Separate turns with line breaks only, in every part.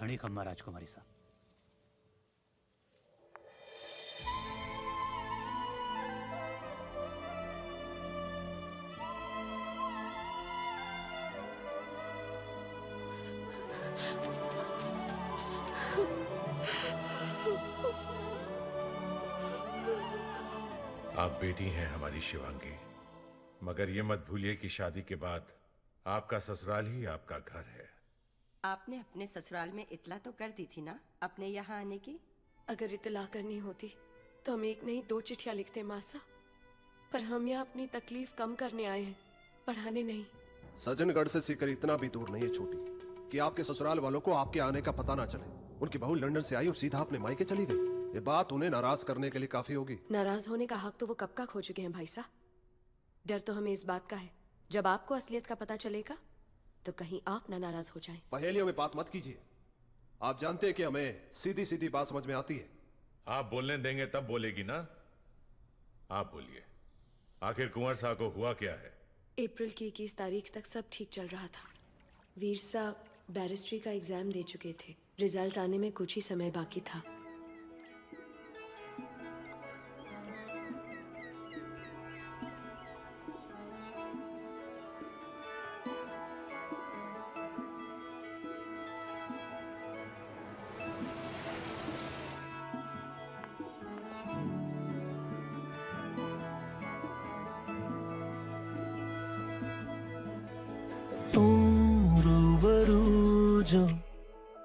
घणी खम्मा राजकुमारी साहब।
आप बेटी हैं हमारी शिवांगी, मगर ये मत भूलिए कि शादी के बाद आपका ससुराल ही आपका घर है।
आपने अपने ससुराल में इतला तो कर दी थी ना अपने यहाँ आने की?
अगर इतला करनी होती तो हम एक नहीं 2 चिट्ठियां लिखते मासा, पर हम यहाँ अपनी तकलीफ कम करने आए हैं, पढ़ाने नहीं।
सज्जनगढ़ से सीकर इतना भी दूर नहीं है छोटी कि आपके ससुराल वालों को आपके आने का पता ना चले। उनकी बहू लंदन से आई और सीधा अपने मायके चली गई। ये बात उन्हें नाराज करने के लिए काफी होगी।
नाराज होने का हक तो वो कब का खो चुके हैं भाई साहब। डर तो हमें इस बात का है जब आपको असलियत का पता चलेगा तो कहीं आप ना नाराज हो जाएं।
पहेलियों में बात मत कीजिए। आप जानते हैं कि हमें सीधी सीधी बात समझ में आती है।
आप बोलने देंगे तब बोलेगी ना। आप बोलिए, आखिर कुंवर साहब को हुआ क्या है?
अप्रैल की 21 तारीख तक सब ठीक चल रहा था। वीर साहब बैरिस्ट्री का एग्जाम दे चुके थे। रिजल्ट आने में कुछ ही समय बाकी था।
जो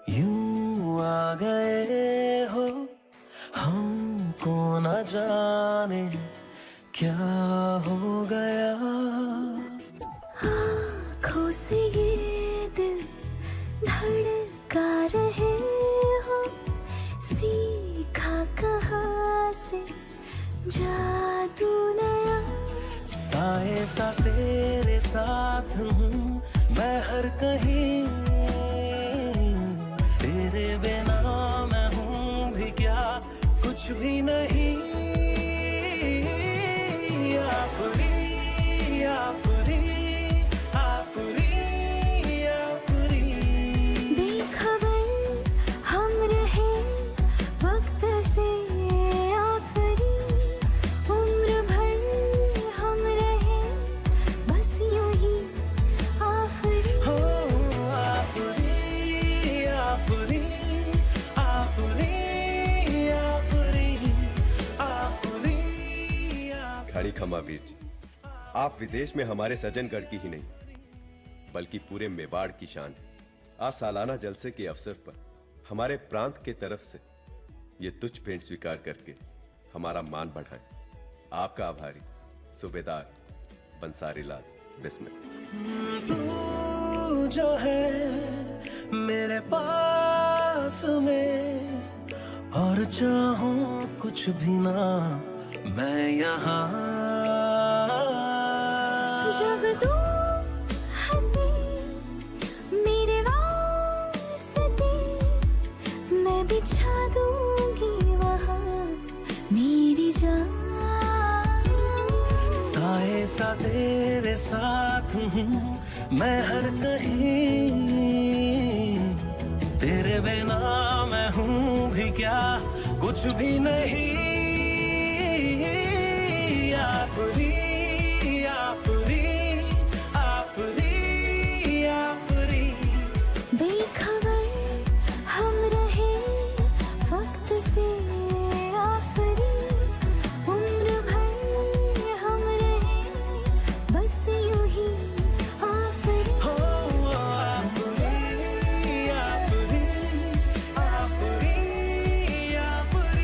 यूं आ गए हो, हमको न जाने क्या हो गया।
आँखों से ये दिल धड़का रहे हो, सीखा कहाँ से जादू नया।
साए सा तेरे साथ हूँ मैं हर कहीं, तेरे बिना मैं हूँ भी क्या, कुछ भी नहीं। आफरी आफरी आफरी आफरी।
बेखबर हम रहे वक्त से आफरी, उम्र भर हम रहे बस यूं ही आफरी।
हो आफरी आफरी आफरी आफरी आफरी।
घड़ी खमा वीर जी, आप विदेश में हमारे सज्जनगढ़ की ही नहीं बल्कि पूरे मेवाड़ की शान है। आज सालाना जलसे के अवसर पर हमारे प्रांत के तरफ से ये तुच्छ भेंट स्वीकार करके हमारा मान बढ़ाएं। आपका आभारी सूबेदार बंसारी लाल बिस्मिल।
तू जो है मेरे पास में, और चाहूं कुछ भी ना मैं यहाँ।
जब तू हंसी मेरे वास्ते, मैं बिछा दूंगी वहाँ मेरी जान।
साए सा तेरे साथ हूँ मैं हर कहीं, तेरे बिना मैं हूँ भी क्या, कुछ भी नहीं। आफरी आफरी आफरी आफरी।
बेखबर हम रहे वक्त से आफरी, उम्र भर हम रहे बस यूं ही आफरी।
हो आफरी आफरी आफरी आफरी।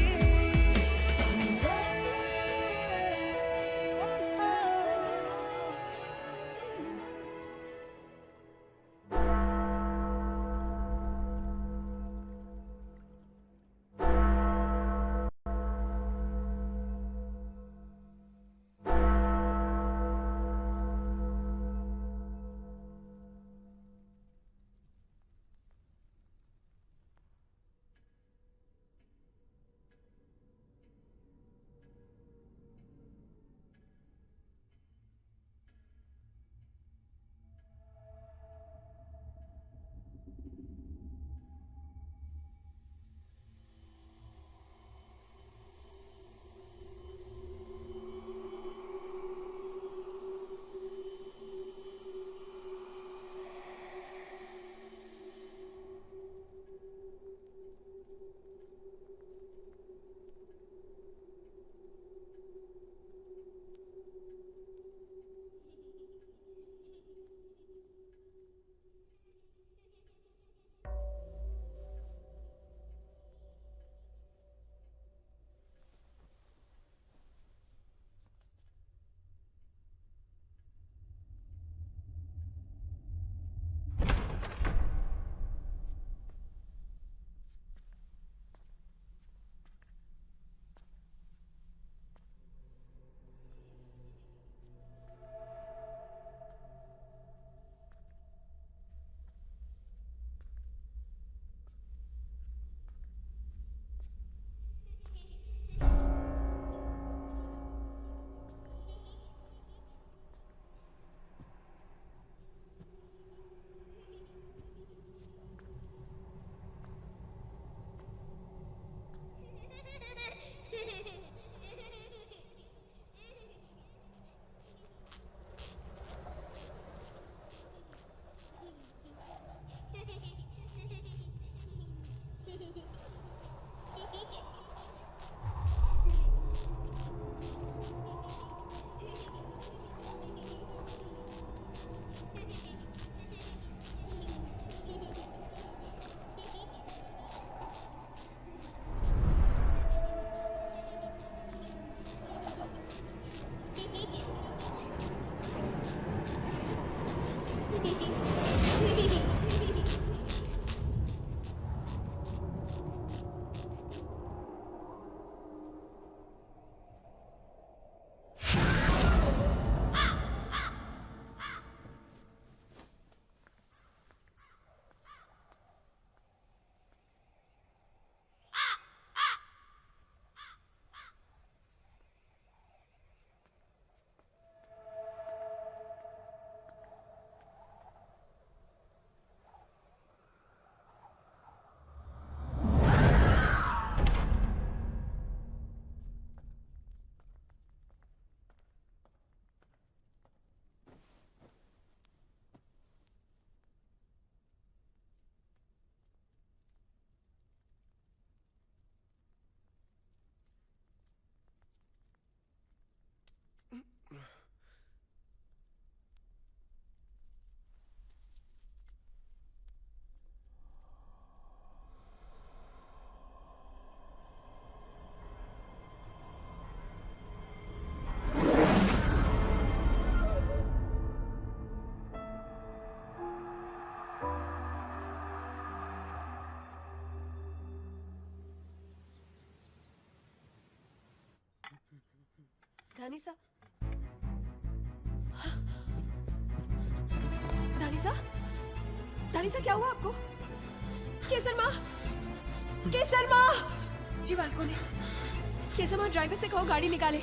दानिशा, दानिशा, दानिशा क्या हुआ आपको? केसर माँ, केसर माँ। जी बालकोनी। केसर माँ ड्राइवर से कहो गाड़ी निकाले,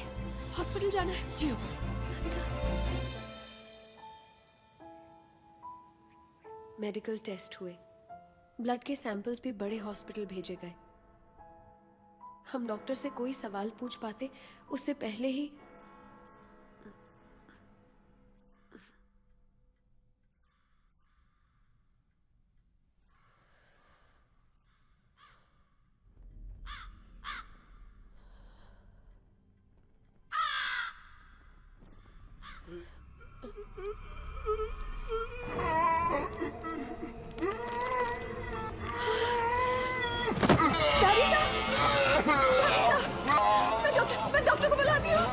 हॉस्पिटल जाना है। जी दानिशा। मेडिकल टेस्ट हुए, ब्लड के सैंपल्स भी बड़े हॉस्पिटल भेजे गए। हम डॉक्टर से कोई सवाल पूछ पाते उससे पहले ही मैं डॉक्टर को बुलाती हूँ।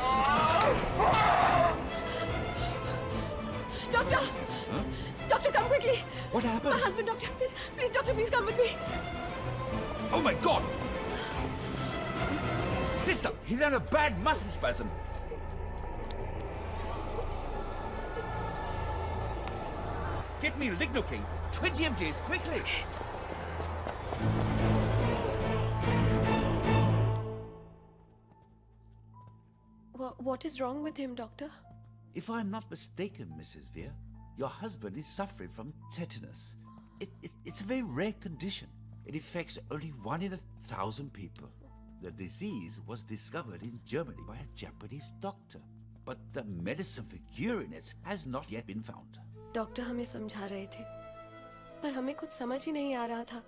Doctor, come quickly.
What happened?
My husband, doctor. Please, doctor, please come with me.
Oh my God! Sister, he's had a bad muscle spasm. Get me Lignocaine. 20 mgs, quickly.
What is wrong with him, doctor?
If I'm not mistaken, Mrs. Veer, your husband is suffering from tetanus. It's a very rare condition. It affects only 1 in 1,000 people. The disease was discovered in Germany by a Japanese doctor, but the medicine for curing it has not yet been found.
Doctor हमें समझा रहे थे, पर हमें कुछ समझ ही नहीं आ रहा था,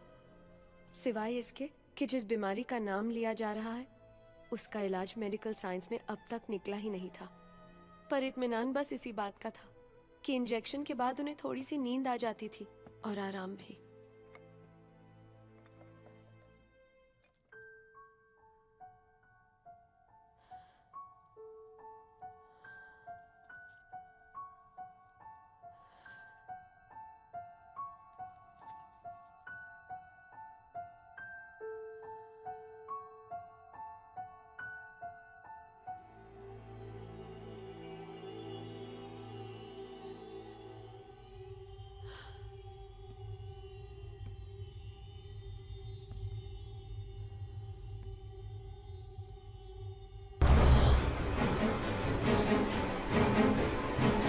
सिवाय इसके कि जिस बीमारी का नाम लिया जा रहा है, उसका इलाज मेडिकल साइंस में अब तक निकला ही नहीं था। पर इत्मीनान बस इसी बात का था कि इंजेक्शन के बाद उन्हें थोड़ी सी नींद आ जाती थी और आराम भी।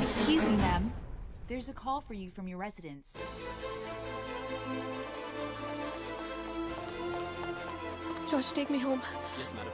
Excuse me, ma'am. There's a call for you from your residence.
George, take me home.
Yes, madam.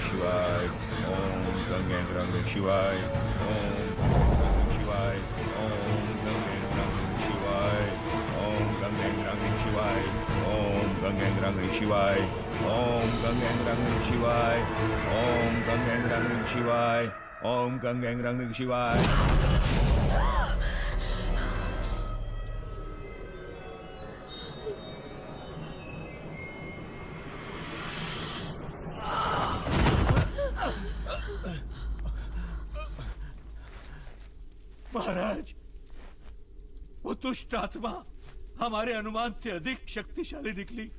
शिवाय ओम गंगे रंग शिवाय ओम शिवाय ओम गंगे रंग शिवाय ओम गंगे रंग शिवाय ओम गंगे रंग शिवाय ओम गंगे रंग शिवाय ओम गंगे रंग शिवाय ओम गंगे रंग शिवाय।
महाराज, वो दुष्ट आत्मा हमारे अनुमान से अधिक शक्तिशाली निकली।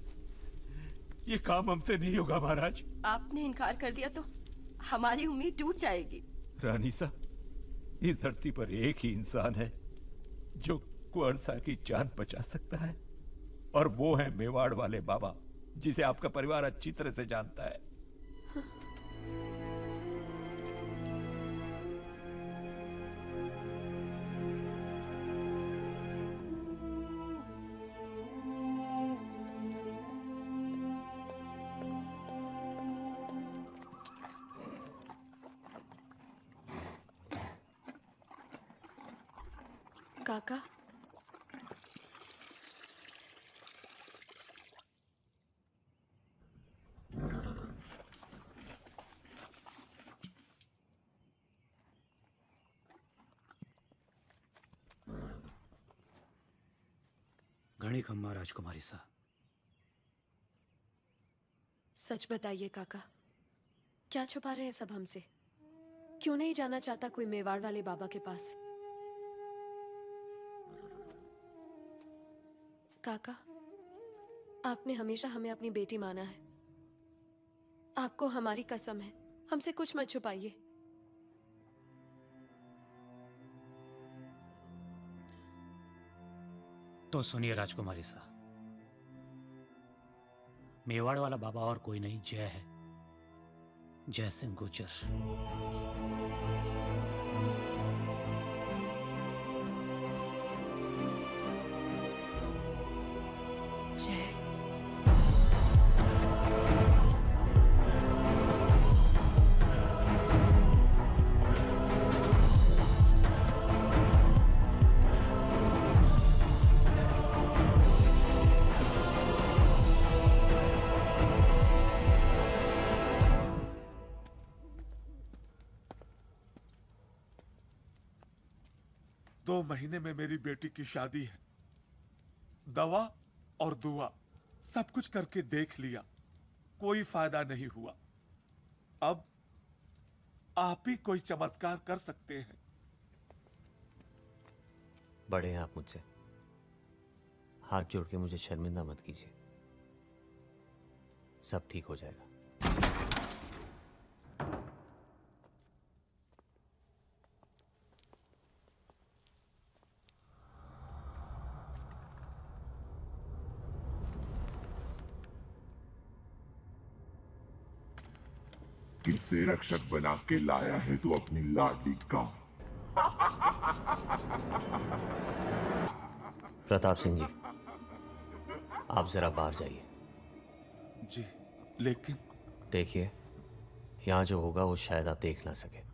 ये काम हमसे नहीं होगा महाराज।
आपने इनकार कर दिया तो हमारी उम्मीद टूट जाएगी।
रानीसा, इस धरती पर एक ही इंसान है जो कुंवर सा की जान बचा सकता है, और वो है मेवाड़ वाले बाबा, जिसे आपका परिवार अच्छी तरह से जानता है।
काका,
घणी खम्मा राजकुमारी सा।
सच बताइए काका, क्या छुपा रहे हैं सब हमसे? क्यों नहीं जाना चाहता कोई मेवाड़ वाले बाबा के पास? काका, आपने हमेशा हमें अपनी बेटी माना है। आपको हमारी कसम है, हमसे कुछ मत छुपाइए।
तो सुनिए राजकुमारी सा, मेवाड़ वाला बाबा और कोई नहीं, जय है, जय सिंह गुर्जर।
दो महीने में मेरी बेटी की शादी है। दवा और दुआ सब कुछ करके देख लिया, कोई फायदा नहीं हुआ। अब आप ही कोई चमत्कार कर सकते हैं।
बड़े हैं आप मुझसे, हाथ जोड़ के मुझे शर्मिंदा मत कीजिए, सब ठीक हो जाएगा।
किसे रक्षक बना के लाया है तू अपनी लाडली का?
प्रताप सिंह जी, आप जरा बाहर जाइए।
जी, लेकिन
देखिए, यहां जो होगा वो शायद आप देख ना सके।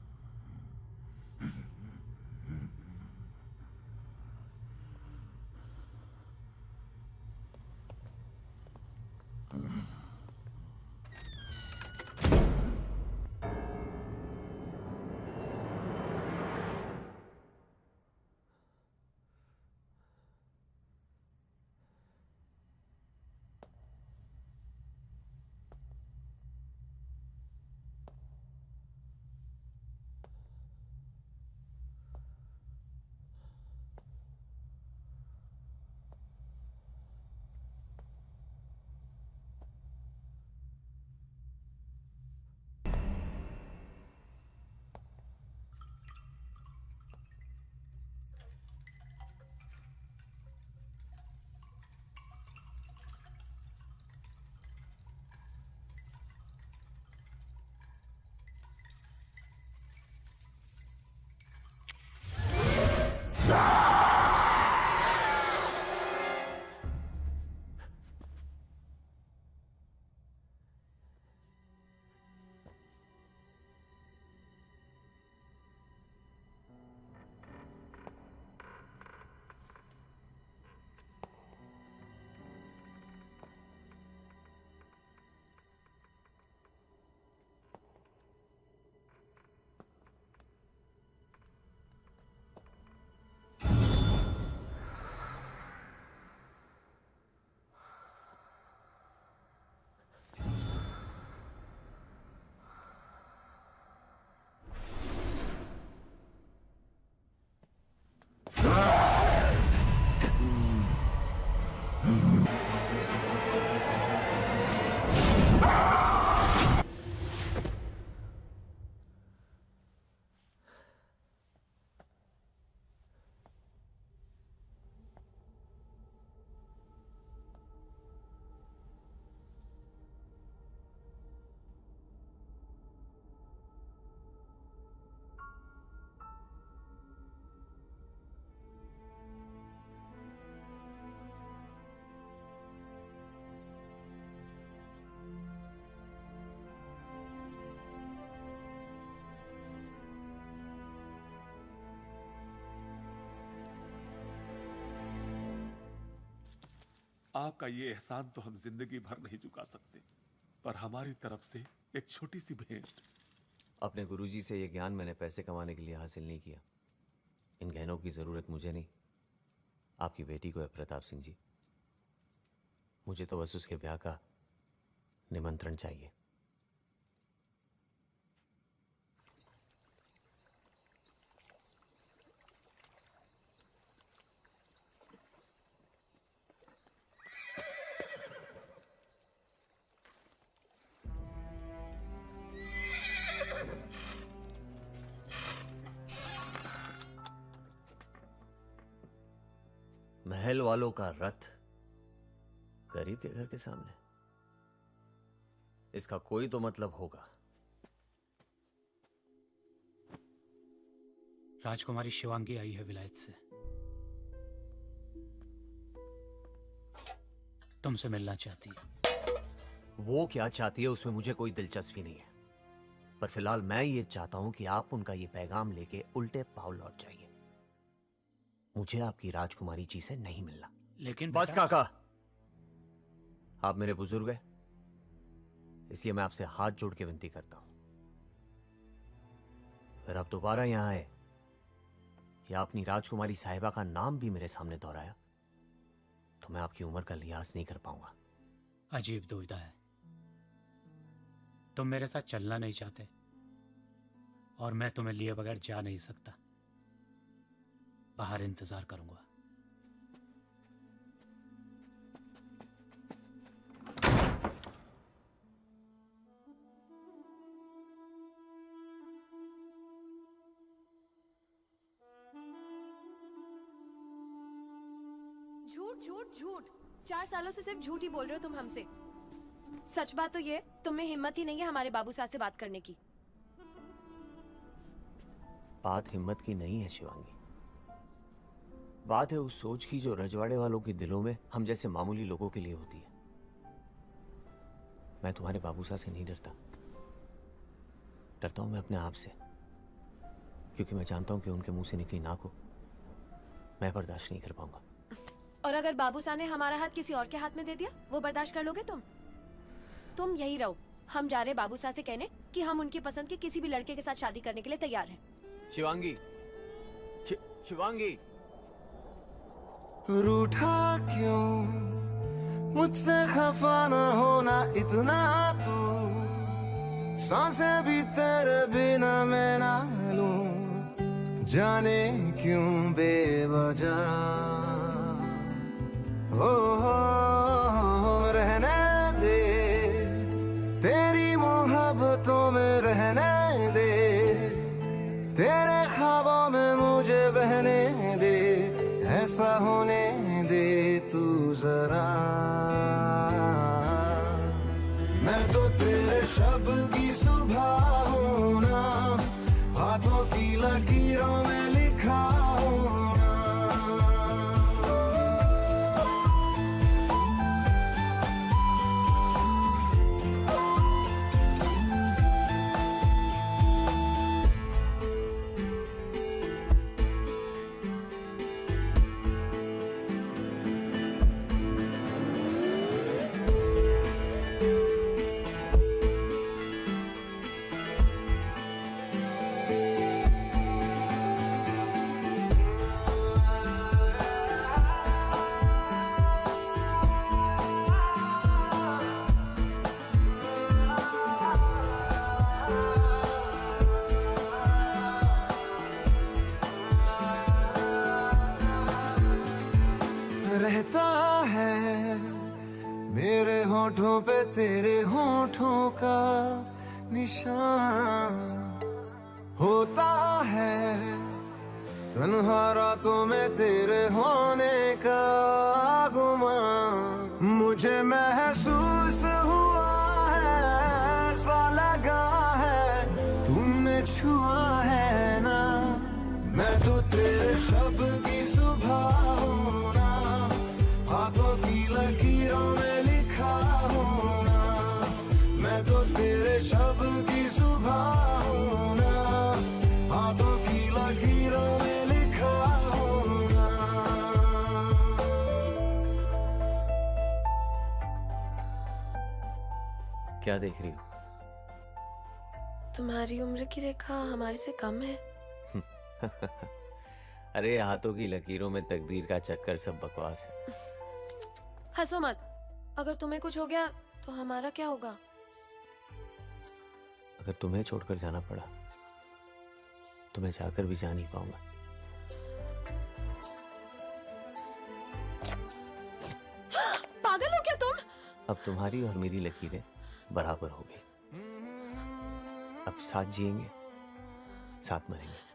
आपका ये एहसान तो हम जिंदगी भर नहीं चुका सकते, पर हमारी तरफ से एक छोटी सी भेंट।
अपने गुरुजी से ये ज्ञान मैंने पैसे कमाने के लिए हासिल नहीं किया। इन गहनों की जरूरत मुझे नहीं, आपकी बेटी को है प्रताप सिंह जी। मुझे तो बस उसके ब्याह का निमंत्रण चाहिए। महल वालों का रथ गरीब के घर के सामने, इसका कोई तो मतलब होगा।
राजकुमारी शिवांगी आई है विलायत से, तुमसे मिलना चाहती है।
वो क्या चाहती है उसमें मुझे कोई दिलचस्पी नहीं है, पर फिलहाल मैं ये चाहता हूं कि आप उनका ये पैगाम लेके उल्टे पांव लौट जाइए। मुझे आपकी राजकुमारी जी से नहीं मिलना।
लेकिन
बस काका, आप मेरे बुजुर्ग हैं, इसलिए मैं आपसे हाथ जोड़ के विनती करता हूं, अगर आप दोबारा यहां आए या अपनी राजकुमारी साहिबा का नाम भी मेरे सामने दोहराया तो मैं आपकी उम्र का लिहाज नहीं कर पाऊंगा।
अजीब दुविधा है। तुम मेरे साथ चलना नहीं चाहते और मैं तुम्हें लिए बगैर जा नहीं सकता। बाहर इंतजार करूंगा।
झूठ झूठ झूठ, 4 सालों से सिर्फ झूठ ही बोल रहे हो तुम हमसे। सच बात तो ये, तुम में हिम्मत ही नहीं है हमारे बाबू साहब से बात करने की।
बात हिम्मत की नहीं है शिवांगी, बात है उस सोच की जो रजवाड़े वालों के दिलों में हम जैसे मामूली लोगों के लिए होती है। मैं तुम्हारे बाबू साहब से नहीं डरता, डरता हूं मैं अपने आप से, क्योंकि मैं जानता हूं कि उनके मुंह से निकली नाक को मैं बर्दाश्त नहीं कर पाऊंगा।
और अगर बाबू साहब ने हमारा हाथ किसी और के हाथ में दे दिया, वो बर्दाश्त कर लोगे तुम? तुम यही रहो, हम जा रहे बाबू साहब से कहने कि हम उनकी पसंद के किसी भी लड़के के साथ शादी करने के लिए तैयार हैं।
शिवांगी, शिवांगी,
रूठा क्यों मुझसे, खफा न होना इतना तू, सांसें भी तेरे बिना मैं ना लूं, जाने क्यों बेवजह। हो रहने दे, तेरी मोहब्बतों में रहने दे, तेरे ख्वाबों में मुझे बहने दे, ऐसा होने दे तू जरा। मैं तो तेरे शब्द की सुबह हूं ना, हाथों की लकीरों में लिखा हूं ना। होठों पे तेरे होठों का निशान होता है, तन्हा रातों में तेरे होने का गुमान मुझे महसूस हुआ है, ऐसा लगा है तुमने छुआ है ना। मैं तो तेरे शब्द की सुबह हूँ ना, हाथों की लकीरों में लिखा हूँ ना। मैं तो तेरे शब्द की सुबह हूँ ना, हाथों की लकीरों में लिखा हूँ ना।
क्या देख रही हो?
तुम्हारी उम्र की रेखा हमारे से कम है।
अरे हाथों की लकीरों में तकदीर का चक्कर सब बकवास है।
हंसो मत, अगर तुम्हें कुछ हो गया तो हमारा क्या होगा?
अगर तुम्हें छोड़कर जाना पड़ा तो मैं जाकर भी जा नहीं पाऊंगा।
पागल हो क्या तुम?
अब तुम्हारी और मेरी लकीरें बराबर हो गई। अब साथ जिएंगे, साथ मरेंगे।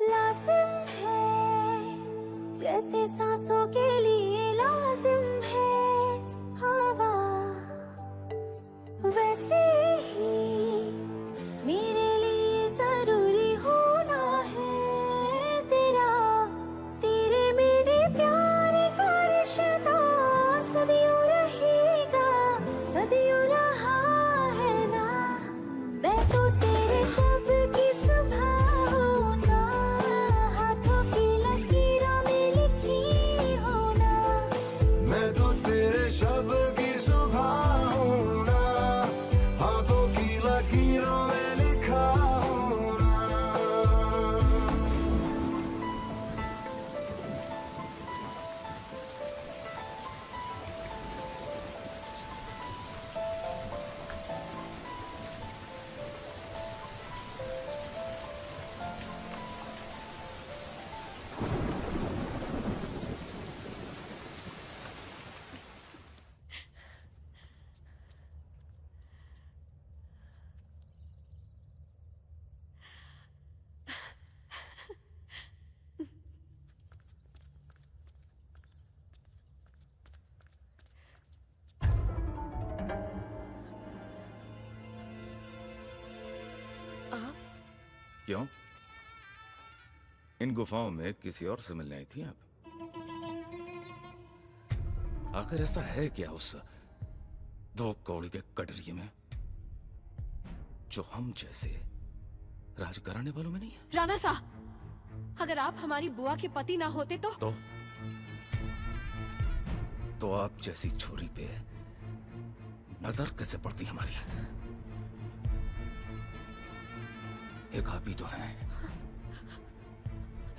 लाजिम है जैसे सांसों के लिए लाजिम है हवा, वैसे ही मेरे लिए जरूरी होना है तेरा, तेरे मेरे प्यार का रिश्ता सदियों रहेगा, सदियों रहा है ना। मैं तो तेरे शब्द की सुबह हूँ ना, हाथों की लकीरों में लिखी हूँ ना।
मैं तो तेरे शब्द की सुबह हूँ ना, हाथों की लकीरों में लिखा हूँ ना।
क्यों? इन गुफाओं में किसी और से मिलने आई थी आप? आखिर ऐसा है क्या उस 2 कौड़ी के कटरिये में जो हम जैसे राजघराने वालों में नहीं है?
राणा सा, अगर आप हमारी बुआ के पति ना होते
तो आप जैसी छोरी पे नजर कैसे पड़ती हमारी? एक आप ही तो हैं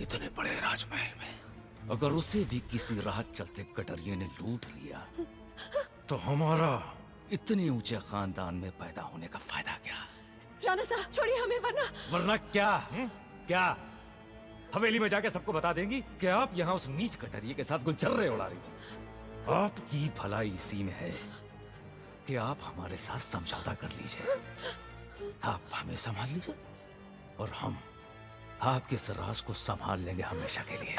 इतने बड़े राजमहल में, अगर उसे भी किसी राह चलते कटरिये ने लूट लिया तो हमारा इतने ऊंचे खानदान में पैदा होने का फायदा क्या?
राणा सा, छोड़िए हमें,
वरना क्या? क्या हवेली में जाके सबको बता देंगी कि आप यहाँ उस नीच कटरिये के साथ गुलचर्रे उड़ा रही थी? आपकी भलाई इसी में है कि आप हमारे साथ समझौता कर लीजिए, आप हमें संभाल लीजिए और हम आपके इस राज को संभाल लेंगे हमेशा के लिए।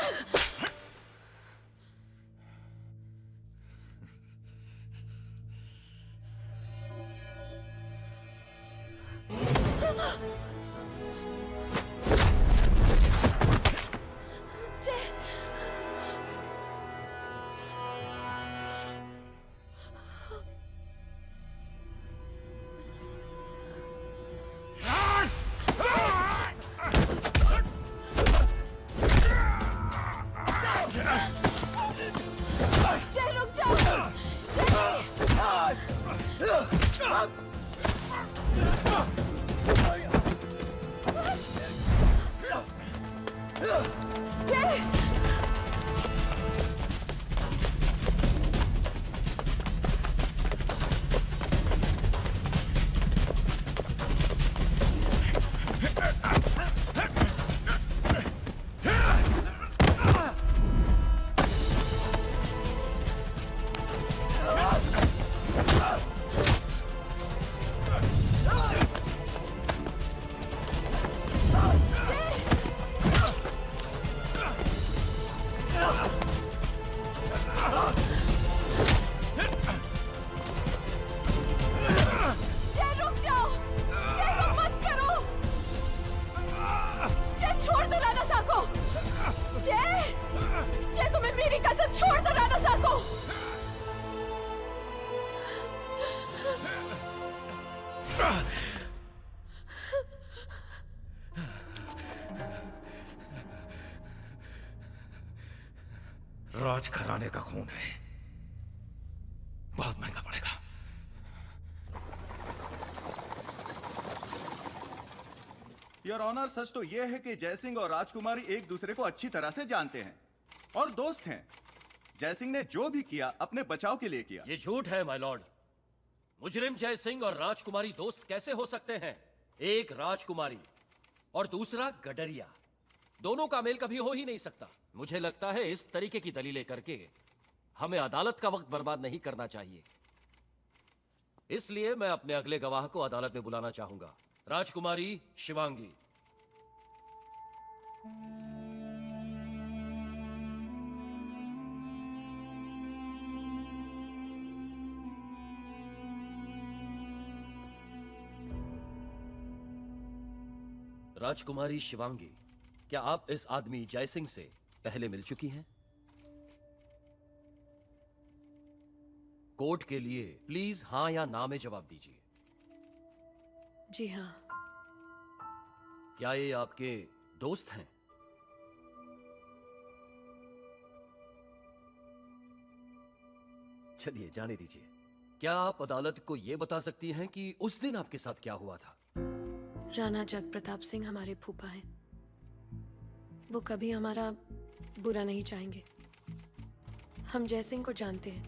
राजघराने का खून है, बहुत महंगा पड़ेगा।
योर ऑनर, सच तो यह है कि जयसिंह और राजकुमारी एक दूसरे को अच्छी तरह से जानते हैं और दोस्त हैं। जयसिंह ने जो भी किया अपने बचाव के लिए किया।
ये झूठ है माय लॉर्ड। मुजरिम जयसिंह और राजकुमारी दोस्त कैसे हो सकते हैं? एक राजकुमारी और दूसरा गडरिया, दोनों का मेल कभी हो ही नहीं सकता। मुझे लगता है इस तरीके की दलीलें करके हमें अदालत का वक्त बर्बाद नहीं करना चाहिए। इसलिए मैं अपने अगले गवाह को अदालत में बुलाना चाहूंगा, राजकुमारी शिवांगी। राजकुमारी शिवांगी, क्या आप इस आदमी जयसिंह से पहले मिल चुकी हैं? कोर्ट के लिए प्लीज हां या ना में जवाब दीजिए।
जी हाँ।
क्या ये आपके दोस्त हैं? चलिए जाने दीजिए। क्या आप अदालत को यह बता सकती हैं कि उस दिन आपके साथ क्या हुआ था?
राणा जग प्रताप सिंह हमारे फूफा हैं। वो कभी हमारा बुरा नहीं चाहेंगे। हम जयसिंह को जानते हैं,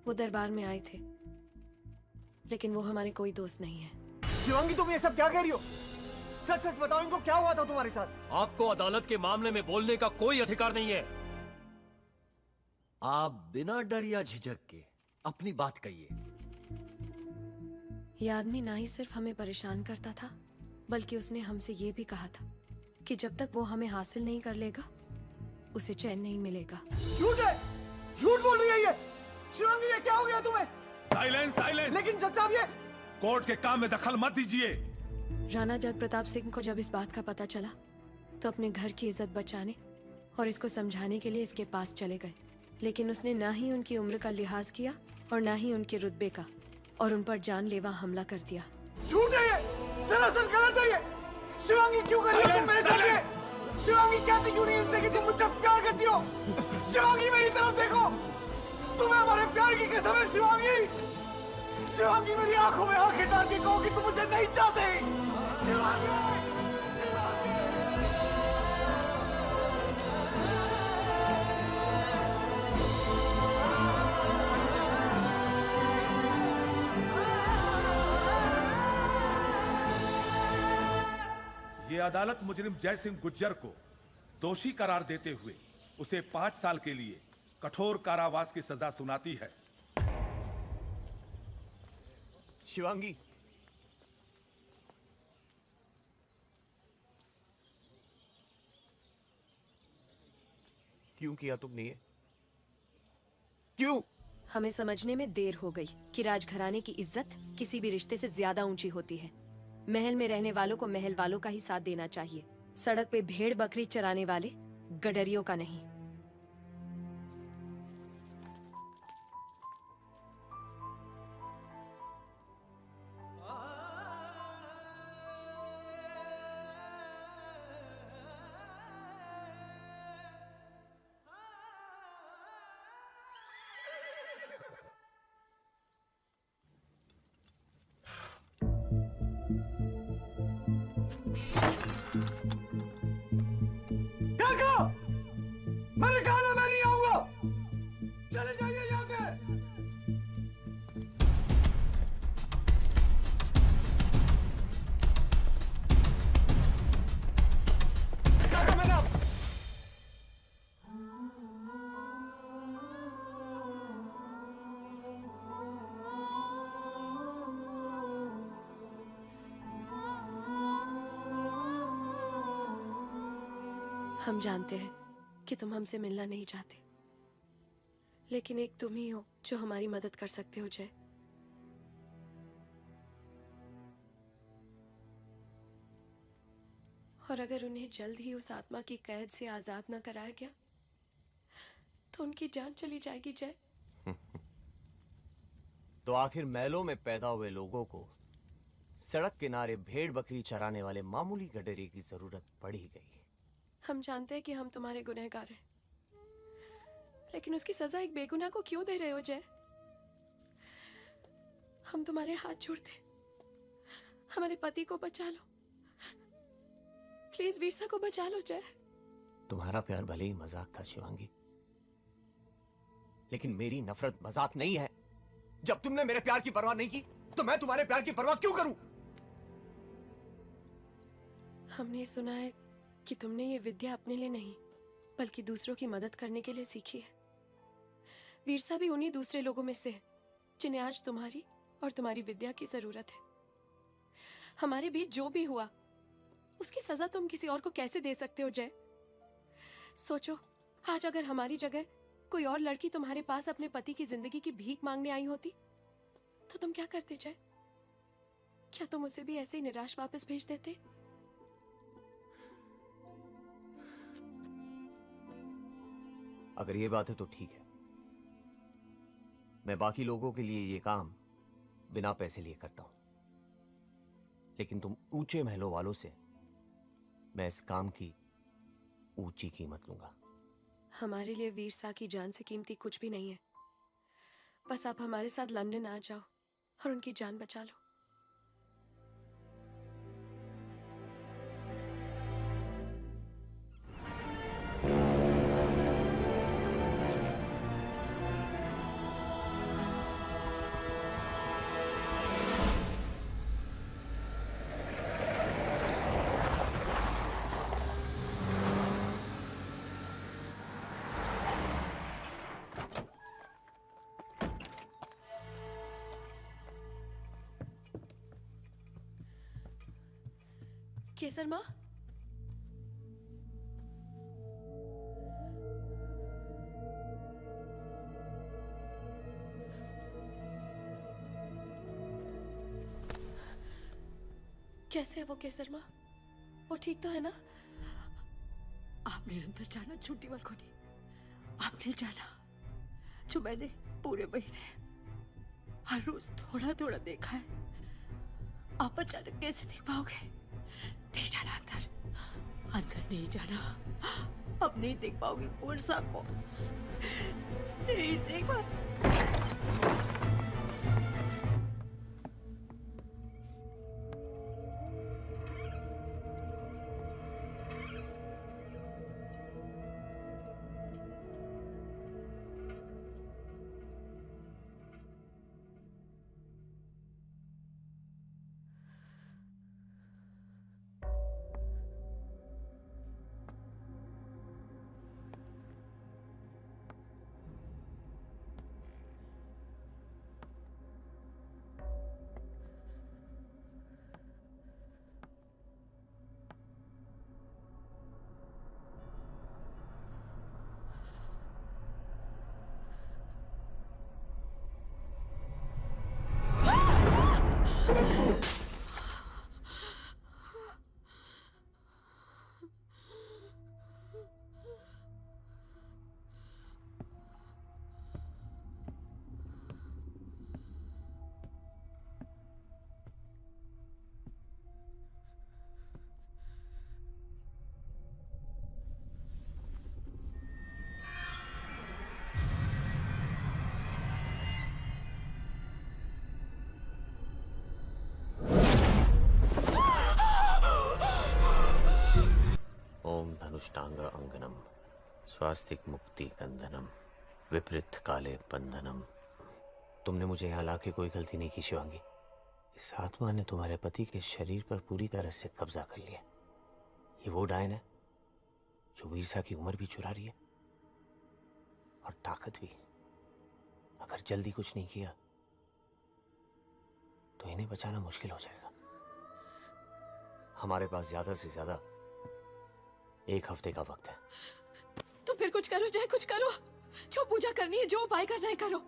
वो दरबार में आए थे, लेकिन वो हमारे कोई दोस्त नहीं है।
शिवांगी, तुम ये सब क्या कह रही हो? सच सच बताओ, इनको क्या हुआ था तुम्हारे साथ?
आपको अदालत के मामले में बोलने का कोई अधिकार नहीं है। आप बिना डर या झिझक के अपनी बात कहिए।
ये आदमी ना ही सिर्फ हमें परेशान करता था, बल्कि उसने हमसे ये भी कहा था कि जब तक वो हमें हासिल नहीं कर लेगा, उसे चैन नहीं मिलेगा।
झूठ है, झूठ बोल रही है ये। शिवांगी, ये क्या हो गया तुम्हें?
Silence, silence.
लेकिन जज साहब, ये
कोर्ट के काम में दखल मत दीजिए।
राणा जग प्रताप सिंह को जब इस बात का पता चला तो अपने घर की इज्जत बचाने और इसको समझाने के लिए इसके पास चले गए, लेकिन उसने ना ही उनकी उम्र का लिहाज किया और ना ही उनके रुतबे का, और उन पर जानलेवा हमला कर दिया।
झूठ है ये, सरासर गलत है ये। शिवांगी, क्यों कर रही हो तुम मेरे साथ ये? शिवांगी, कहती क्यों नहीं इनसे कि तुम मुझसे प्यार करती हो? शिवांगी, मेरी तरफ देखो, तुम्हें हमारे प्यार की कसम है। शिवांगी, शिवांगी, मेरी आंखों में आंखें डाल के कहो कि तुम मुझे नहीं चाहते। शिवांगी,
ये अदालत मुजरिम जयसिंह गुज्जर को दोषी करार देते हुए उसे 5 साल के लिए कठोर कारावास की सजा सुनाती है।
शिवांगी, क्यों किया तुमने ये? क्यों?
हमें समझने में देर हो गई कि राजघराने की इज्जत किसी भी रिश्ते से ज्यादा ऊंची होती है। महल में रहने वालों को महल वालों का ही साथ देना चाहिए, सड़क पे भेड़ बकरी चराने वाले गडरियों का नहीं।
मैंने कहा ना, मैं नहीं आऊंगा। चले जाइए यहाँ से। काका, मैंने
हम जानते हैं कि तुम हमसे मिलना नहीं चाहते, लेकिन एक तुम ही हो जो हमारी मदद कर सकते हो जय। और अगर उन्हें जल्द ही उस आत्मा की कैद से आजाद न कराया गया तो उनकी जान चली जाएगी जय।
तो आखिर महलों में पैदा हुए लोगों को सड़क किनारे भेड़ बकरी चराने वाले मामूली गडरे की जरूरत पड़ ही गई।
हम जानते हैं कि हम तुम्हारे गुनहगार हैं, लेकिन उसकी सजा एक बेगुनाह को क्यों दे रहे हो जय? हम तुम्हारे हाथ जोड़ते, हमारे पति को बचा लो, प्लीज वीरसा को बचा लो जय।
तुम्हारा प्यार भले ही मजाक था शिवांगी, लेकिन मेरी नफरत मजाक नहीं है। जब तुमने मेरे प्यार की परवाह नहीं की तो मैं तुम्हारे प्यार की परवाह क्यों करूं?
हमने सुना है कि तुमने ये विद्या अपने लिए नहीं बल्कि दूसरों की मदद करने के लिए सीखी है। वीरसा भी उन्हीं दूसरे लोगों में से है जिन्हें आज तुम्हारी और तुम्हारी विद्या की जरूरत है। हमारे बीच जो भी हुआ उसकी सजा तुम किसी और को कैसे दे सकते हो जय? सोचो, आज अगर हमारी जगह कोई और लड़की तुम्हारे पास अपने पति की जिंदगी की भीख मांगने आई होती तो तुम क्या करते जय? क्या तुम उसे भी ऐसे ही निराश वापस भेज देते?
अगर ये बात है तो ठीक है, मैं बाकी लोगों के लिए ये काम बिना पैसे लिए करता हूं, लेकिन तुम ऊंचे महलों वालों से मैं इस काम की ऊंची कीमत लूंगा।
हमारे लिए वीरसा की जान से कीमती कुछ भी नहीं है। बस आप हमारे साथ लंदन आ जाओ और उनकी जान बचा लो। केसर माँ, कैसे है वो केसर माँ? वो ठीक तो है ना?
आपने अंदर जाना छोटी वालकोनी, आपने जाना जो मैंने पूरे महीने हर रोज थोड़ा थोड़ा देखा है। आप अचानक कैसे देख पाओगे? नहीं जाना अंदर, अंदर नहीं जाना। अब नहीं देख पाओगे वर्षा को, नहीं देख पा।
धनुष्टांग अंगनम स्वास्तिक मुक्ति कंदनम विपरीत काले बंधनम। तुमने मुझे यहाँ लाके कोई गलती नहीं की शिवांगी। इस आत्मा ने तुम्हारे पति के शरीर पर पूरी तरह से कब्जा कर लिया। ये वो डायन है जो वीरसा की उम्र भी चुरा रही है और ताकत भी। अगर जल्दी कुछ नहीं किया तो इन्हें बचाना मुश्किल हो जाएगा। हमारे पास ज्यादा से ज्यादा 1 हफ्ते का वक्त है।
तो फिर कुछ करो जय, कुछ करो। जो पूजा करनी है, जो उपाय करना है करो,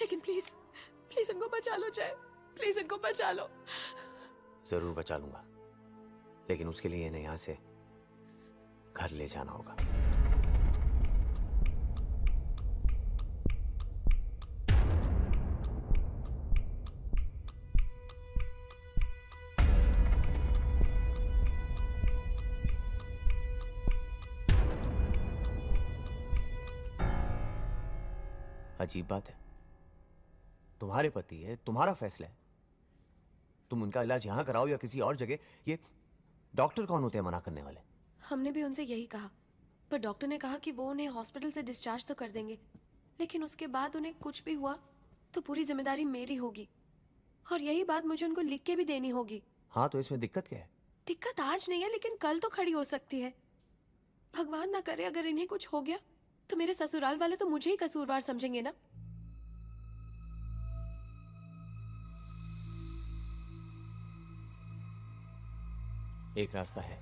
लेकिन प्लीज प्लीज इनको बचा लो जय, प्लीज इनको बचा लो।
जरूर बचा लूंगा, लेकिन उसके लिए इन्हें यहां से घर ले जाना होगा। अजीब बात है, तुम्हारे पति है, तुम्हारा फैसला है, तुम उनका इलाज यहां कराओ या किसी और जगह। ये डॉक्टर कौन होते हैं मना करने वाले?
हमने भी उनसे यही कहा, पर डॉक्टर ने कहा कि वो उन्हें हॉस्पिटल से डिस्चार्ज तो कर देंगे, लेकिन उसके बाद उन्हें कुछ भी हुआ तो पूरी जिम्मेदारी मेरी होगी, और यही बात मुझे उनको लिख के भी देनी होगी।
हाँ, तो इसमें दिक्कत क्या है?
दिक्कत आज नहीं है, लेकिन कल तो खड़ी हो सकती है। भगवान ना करे अगर इन्हें कुछ हो गया तो मेरे ससुराल वाले तो मुझे ही कसूरवार समझेंगे ना।
एक रास्ता है।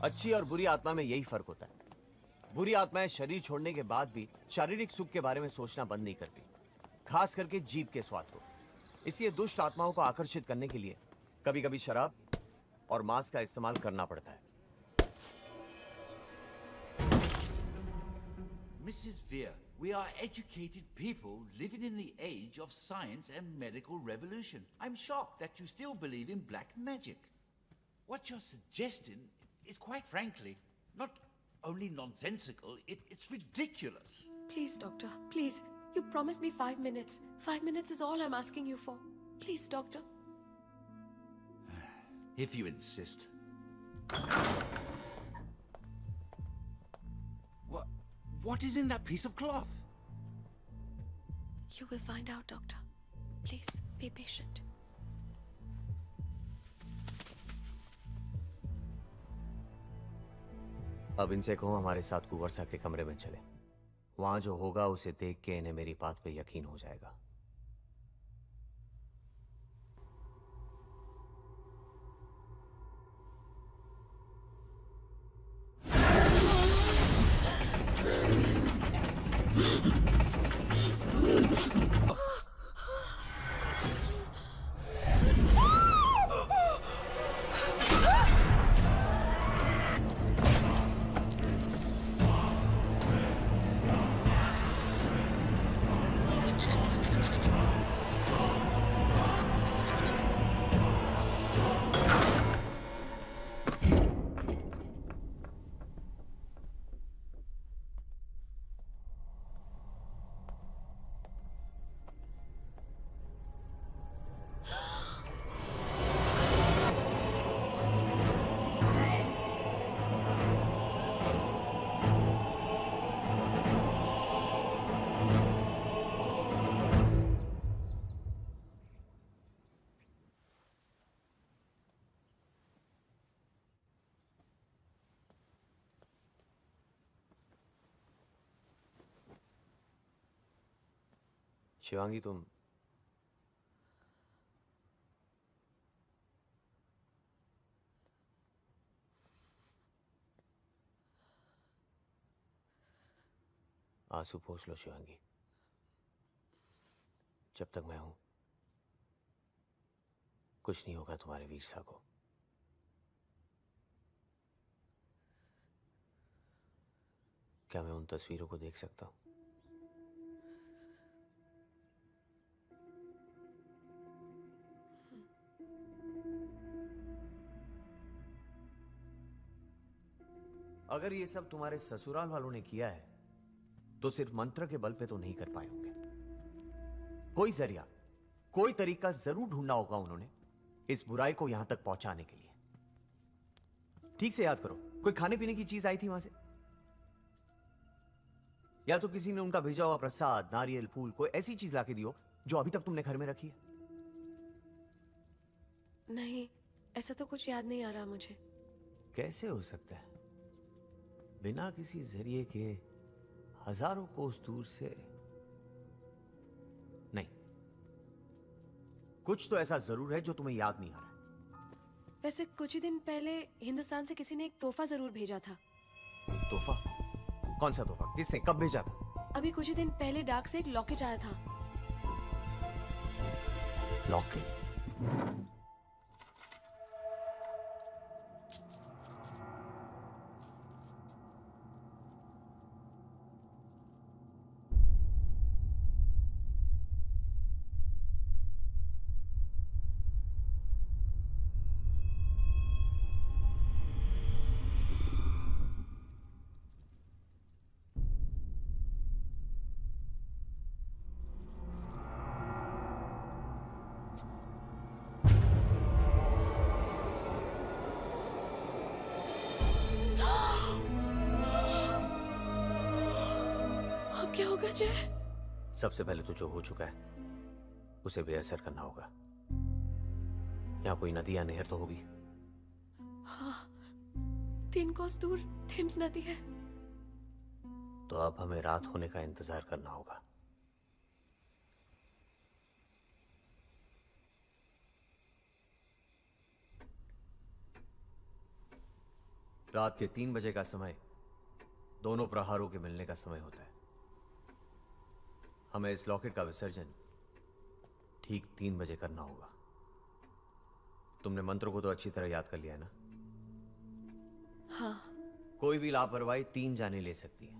अच्छी और बुरी आत्मा में यही फर्क होता है। बुरी आत्माएं शरीर छोड़ने के बाद भी शारीरिक सुख के बारे में सोचना बंद नहीं करती, खास करके जीभ के स्वाद को। इसलिए दुष्ट आत्माओं को आकर्षित करने के लिए कभी कभी शराब और मांस का इस्तेमाल करना पड़ता है।
Mrs. Veer, we are educated people living in the age of science and medical revolution. I'm shocked that you still believe in black magic. What you're suggesting is, quite frankly, not only nonsensical, it's ridiculous.
Please, doctor, please. You promised me 5 minutes. 5 minutes is all I'm asking you for. Please, doctor.
If you insist. What is in that piece of cloth?
You will find out, doctor. Please, be patient.
अब इनसे कहो हमारे साथ कुंवरसा के कमरे में चले। वहां जो होगा उसे देख के इन्हें मेरी बात पे यकीन हो जाएगा। शिवांगी, तुम आंसू पोंछ लो शिवांगी। जब तक मैं हूं कुछ नहीं होगा तुम्हारे वीरसा को। क्या मैं उन तस्वीरों को देख सकता हूं? अगर ये सब तुम्हारे ससुराल वालों ने किया है तो सिर्फ मंत्र के बल पे तो नहीं कर पाए होंगे। कोई जरिया, कोई तरीका जरूर ढूंढना होगा उन्होंने इस बुराई को यहां तक पहुंचाने के लिए। ठीक से याद करो, कोई खाने पीने की चीज आई थी वहां से, या तो किसी ने उनका भेजा हुआ प्रसाद, नारियल, फूल, कोई ऐसी चीज लाके दी हो जो अभी तक तुमने घर में रखी है।
नहीं, ऐसा तो कुछ याद नहीं आ रहा मुझे।
कैसे हो सकता है? बिना किसी जरिए के हजारों कोस दूर से? नहीं, कुछ तो ऐसा जरूर है जो तुम्हें याद नहीं आ रहा।
वैसे कुछ ही दिन पहले हिंदुस्तान से किसी ने एक तोहफा जरूर भेजा था।
तोहफा? कौन सा तोहफा? किसने, कब भेजा था?
अभी कुछ ही दिन पहले डाक से एक लॉकेट आया था।
लॉकेट?
होगा जय?
सबसे पहले तो जो हो चुका है उसे बेअसर करना होगा। यहाँ कोई नदी या नहर तो होगी।
हाँ, 3 कोस दूर थेम्स नदी है।
तो अब हमें रात होने का इंतजार करना होगा। रात के 3 बजे का समय दोनों प्रहारों के मिलने का समय होता है। हमें इस लॉकेट का विसर्जन ठीक 3 बजे करना होगा। तुमने मंत्रों को तो अच्छी तरह याद कर लिया है ना?
हाँ।
कोई भी लापरवाही 3 जाने ले सकती है,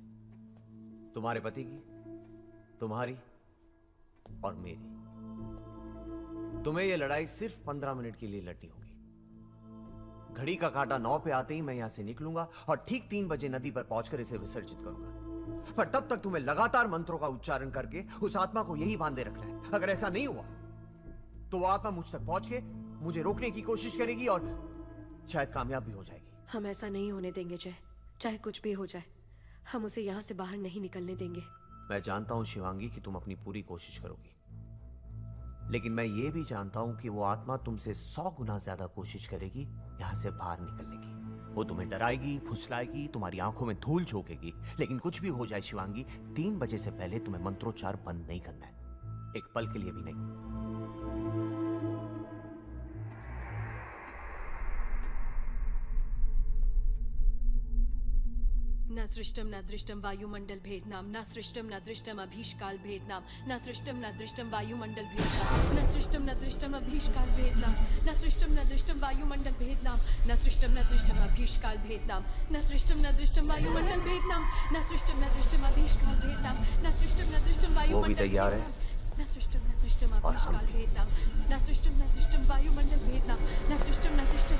तुम्हारे पति की, तुम्हारी और मेरी। तुम्हें यह लड़ाई सिर्फ 15 मिनट के लिए लड़नी होगी। घड़ी का कांटा 9 पे आते ही मैं यहां से निकलूंगा और ठीक 3 बजे नदी पर पहुंचकर इसे विसर्जित करूंगा। पर तब तक तुम्हें लगातार मंत्रों का उच्चारण करके उस आत्मा को यही बांधे रखना है। अगर ऐसा नहीं हुआ तो वो आत्मा मुझ तक पहुंच के मुझे रोकने की कोशिश करेगी और शायद कामयाब भी हो जाएगी।
हम ऐसा नहीं होने देंगे जय, चाहे कुछ भी हो जाए। हम उसे यहाँ से बाहर नहीं निकलने देंगे।
मैं जानता हूं शिवांगी कि तुम अपनी पूरी कोशिश करोगी, लेकिन मैं ये भी जानता हूं कि वो आत्मा तुमसे 100 गुना ज्यादा कोशिश करेगी यहां से बाहर निकलने की। वो तुम्हें डराएगी, फुसलाएगी, तुम्हारी आंखों में धूल झोंकेगी, लेकिन कुछ भी हो जाए शिवांगी, 3 बजे से पहले तुम्हें मंत्रोच्चार बंद नहीं करना है, एक पल के लिए भी नहीं।
न सृष्टम न दृष्टम वायुमंडल भेदनाम, न सृष्टम न दृष्टम अभीष्काल भेदनाम, न सृष्टम न दृष्टम वायुमंडल भेदनाम, न सृष्टम न दृष्टम अभीष्काल भेदनाम, न सृष्टम न दृष्टम वायुमंडल भेदनाम, न सृष्टम न दृष्टम अभीष्काल भेदनाम, न सृष्टम न दृष्टम वायुमंडल भेदनाम, न सृष्टम न दृष्टम अभीष्काल भेदनाम, न सृष्टम न दृष्टम
वो भी
वायुमंडल
तैयार है
न सृष्टम न दृष्टम अभीष्काल भेदनाम, न सृष्टम न दृष्टम वायुमंडल भेदनाम, न सृष्टम न दृष्टम।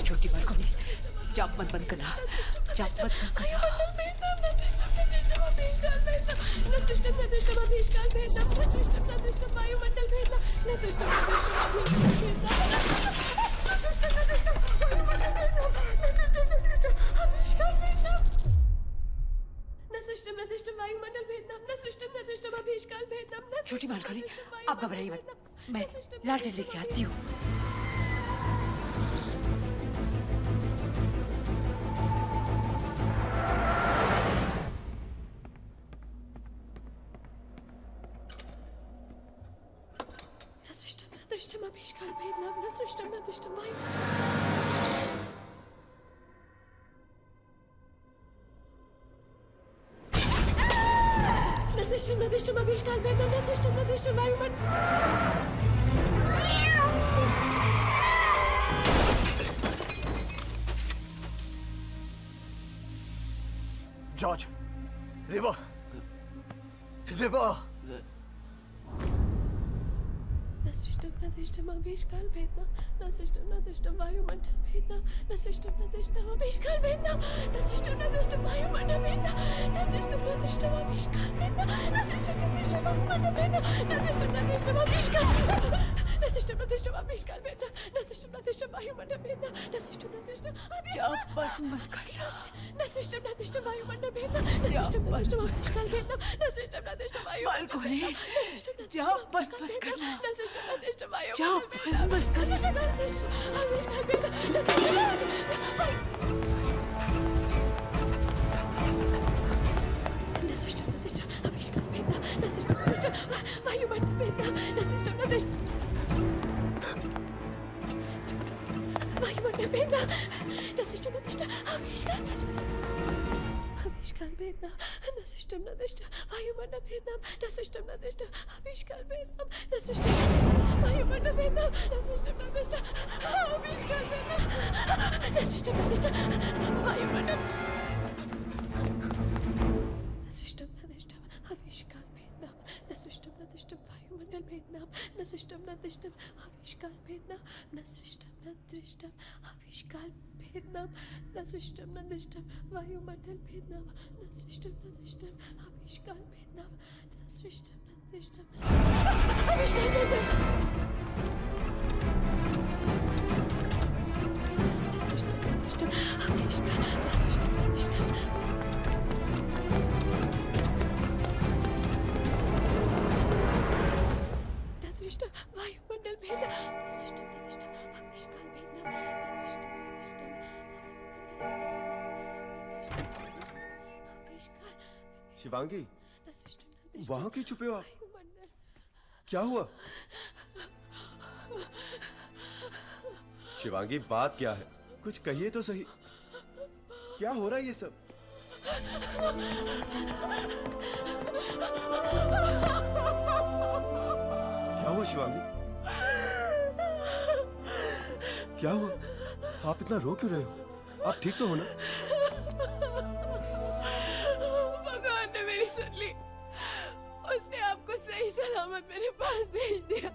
छोटी बालकोनी, जाप मत बंद करना, जाप मत बंद करना। छोटी बालकोनी, आप घबराइए मत, मैं लालटेन लेके आती हूँ।
George, river, river.
न सृष्टम न दृष्टम अभीष्काल भेदनाम, न सृष्टम न दृष्टम वायुमंडल भेदनाम, न सृष्टम न दृष्टम अभीष्काल भेदनाम, न सृष्टम न दृष्टम वायुमंडल भेदनाम, न सृष्टम न दृष्टम अभीष्काल भेदनाम, न सृष्टम न दृष्टम वायुमंडल भेदनाम, न सृष्टम न दृष्टम अभीष्काल, न सृष्टम न दृष्टम अभीष्काल भेदनाम, न सृष्टम न दृष्टम वायुमंडल भेदनाम, न सृष्टम न दृष्टम
मत करना,
न सृष्टम न दृष्टम वायुमंडल भेदनाम, न सृष्टम न दृष्टम अभीष्काल भेदनाम, न सृष्टम न दृष्टम वायुमंडल भेदनाम, न सृष्टम न दृष्टम अभीष्काल भेदनाम, न सृष्टम न दृष्टम वायुमंडल भेदनाम, न सृष्टम न दृष्टम अभीष्काल भेदनाम, न सृष्टम न दृष्टम अभीष्काल भेदनाम, न सृष्टम न दृष्टम वायुमंडल भेदनाम, न सृष्टम न दृष्टम वायुमंडल भेदनाम, न सृष्टम न दृष्टम अभीष्काल भेदनाम, न सृष्टम न दृष्टम वायुमंडल भेदनाम, न सृष्टम न दृष्टम अभीष्काल भेदनाम, न सृष्टम वायुमंडल भेदनाम, न सृष्टम न दृष्टम अभीष्काल भेदनाम, न सृष्टम न दृष्टम वायुमंडल, न सृष्टम न दृष्टम भेदनाम न सृष्टम न दृष्टम आविष्काल भेदनाम न सृष्टम न दृष्टम आविष्काल भेदनाम न सृष्टम न दृष्टम वायुमंडल भेदनाम न सृष्टम न दृष्टम आविष्काल भेदनाम न सृष्टम न दृष्टम आविष्काल भेदनाम न सृष्टम न दृष्टम आविष्काल न सृष्टम न दृष्टम वायुमंडल भेदनाम न सृष्टम न दृष्टम आविष्काल भेदनाम न सृष्टम न दृष्टम
शिवांगी, वहां क्यों छुपे हो आप? क्या हुआ? शिवांगी, बात क्या है? कुछ कहिए तो सही। क्या हो रहा है ये सब? क्या हुआ शिवांगी? क्या हुआ? आप इतना रो क्यों रहे हो? आप ठीक तो हो ना?
भगवान ने मेरी सुन ली। उसने आपको सही सलामत मेरे पास भेज दिया।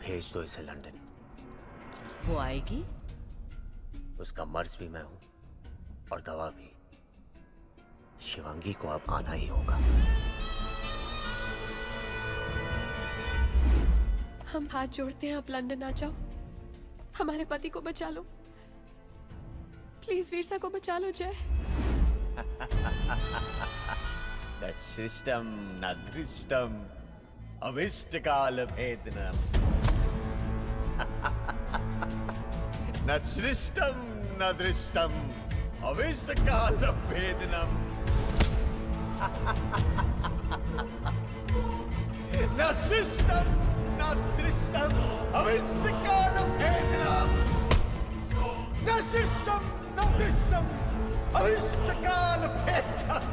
भेज दो इसे लंदन।
वो आएगी?
उसका मर्ज भी मैं हूं और दवा भी। शिवांगी को अब आना ही होगा।
हम हाथ जोड़ते हैं, आप लंदन आ जाओ। हमारे पति को बचा लो। प्लीज वीरसा को बचा लो जय।
न शिष्टम न धृष्टम अविष्टकाल भेदनम। न सृष्टम न दृष्टम अविष्टकाल भेदनम। न सृष्टम न दृष्टम अविष्टकाल भेदनम। न सृष्टम न दृष्टम अविष्टकाल भेदनम।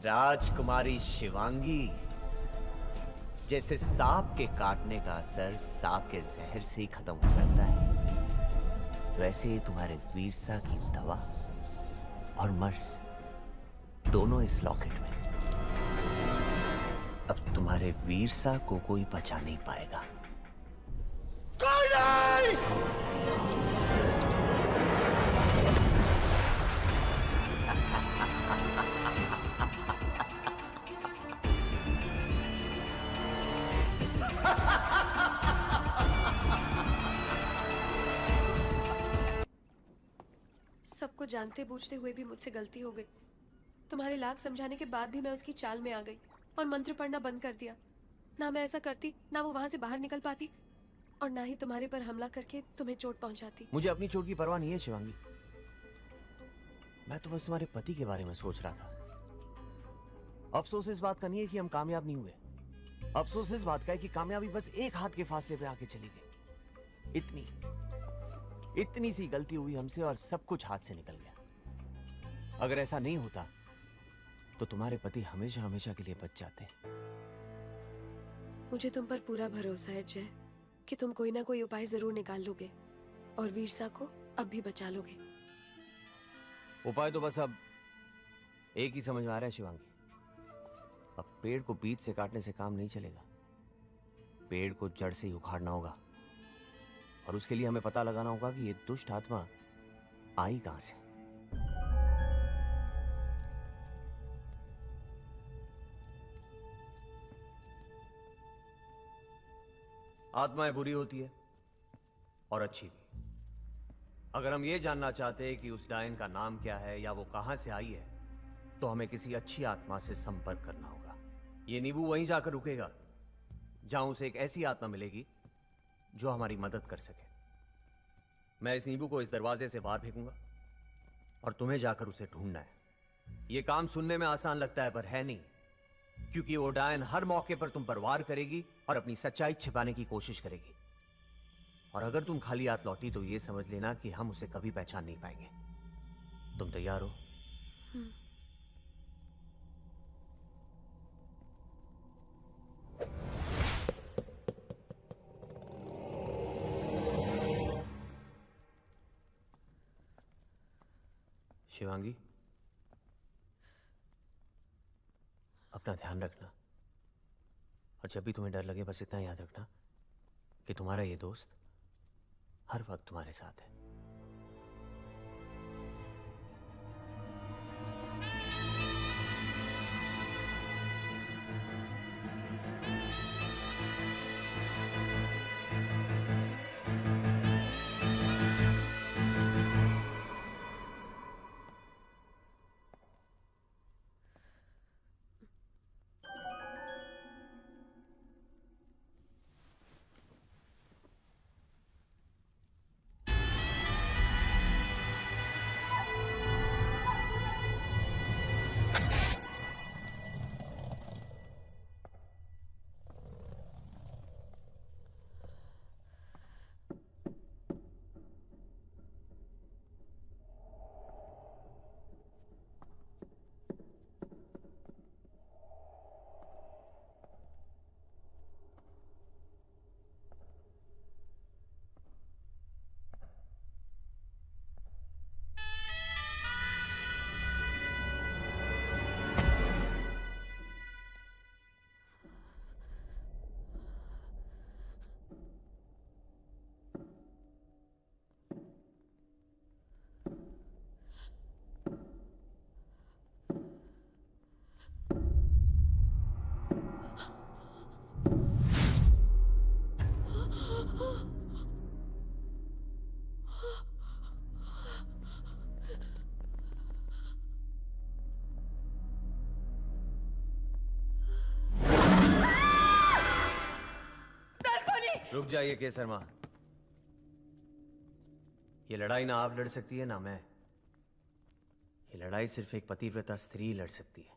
राजकुमारी शिवांगी, जैसे सांप के काटने का असर सांप के जहर से ही खत्म हो सकता है, वैसे ही तुम्हारे वीरसा की दवा और मर्ज दोनों इस लॉकेट में। अब तुम्हारे वीरसा को कोई बचा नहीं पाएगा। कोई नहीं!
सबको जानते बूझते हुए भी मुझसे गलती हो गई। तुम्हारे लाख समझाने के बाद भी मैं उसकी चाल में आ गई और मंत्र पढ़ना बंद कर दिया। ना मैं ऐसा करती, ना वो वहां से बाहर निकल पाती, और ना ही तुम्हारे पर हमला करके तुम्हें चोट पहुंचाती।
मुझे अपनी चोट की परवाह नहीं है शिवांगी। मैं तो बस तुम्हारे पति के बारे में सोच रहा था। अफसोस इस बात का नहीं है कि हम कामयाब नहीं हुए। अफसोस इस बात का है कि कामयाबी बस एक हाथ के फासले पे आके चली गई। इतनी सी गलती हुई हमसे और सब कुछ हाथ से निकल गया। अगर ऐसा नहीं होता तो तुम्हारे पति हमेशा हमेशा के लिए बच जाते।
मुझे तुम पर पूरा भरोसा है जय कि तुम कोई ना कोई उपाय जरूर निकाल लोगे और वीरसा को अब भी बचा लोगे।
उपाय तो बस अब एक ही समझ में आ रहा है शिवांगी। अब पेड़ को बीज से काटने से काम नहीं चलेगा। पेड़ को जड़ से ही उखाड़ना होगा, और उसके लिए हमें पता लगाना होगा कि ये दुष्ट आत्मा आई कहां से। आत्माएं बुरी होती है और अच्छी भी। अगर हम ये जानना चाहते हैं कि उस डायन का नाम क्या है या वो कहां से आई है, तो हमें किसी अच्छी आत्मा से संपर्क करना होगा। ये नींबू वहीं जाकर रुकेगा जहां उसे एक ऐसी आत्मा मिलेगी जो हमारी मदद कर सके। मैं इस नींबू को इस दरवाजे से बाहर फेंकूंगा और तुम्हें जाकर उसे ढूंढना है। यह काम सुनने में आसान लगता है, पर है नहीं, क्योंकि वो डायन हर मौके पर तुम पर वार करेगी और अपनी सच्चाई छिपाने की कोशिश करेगी। और अगर तुम खाली हाथ लौटी तो यह समझ लेना कि हम उसे कभी पहचान नहीं पाएंगे। तुम तैयार हो? शिवांगी, अपना ध्यान रखना, और जब भी तुम्हें डर लगे बस इतना याद रखना कि तुम्हारा ये दोस्त हर वक्त तुम्हारे साथ है। रुक जाइए केसर मां, ये लड़ाई ना आप लड़ सकती है ना मैं। ये लड़ाई सिर्फ एक पतिव्रता स्त्री लड़ सकती है।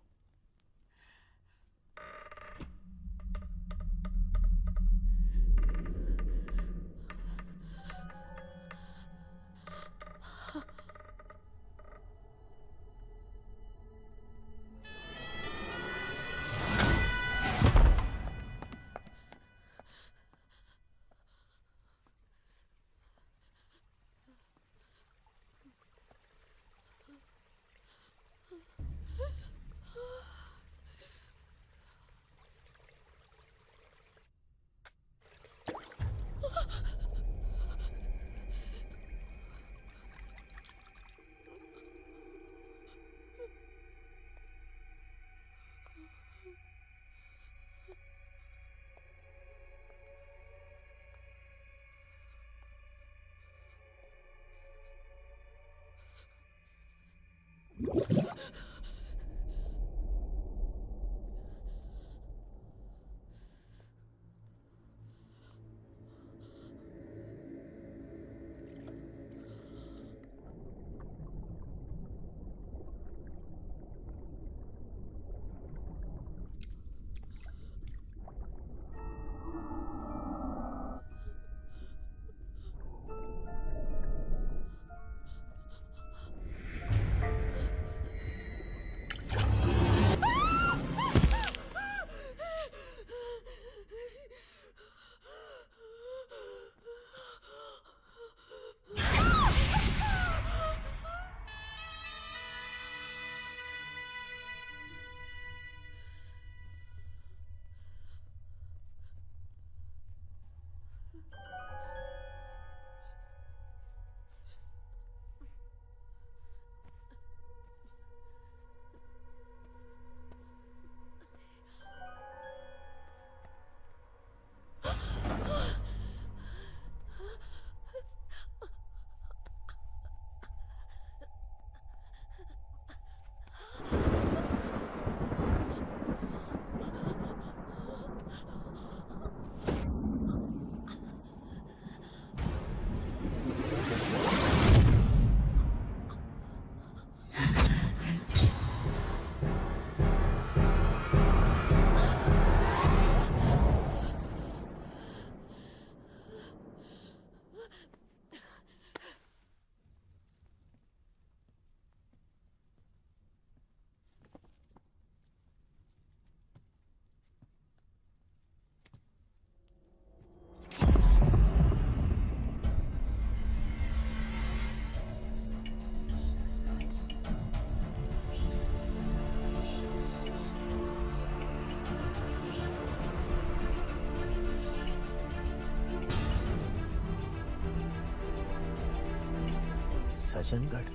सजनगढ़?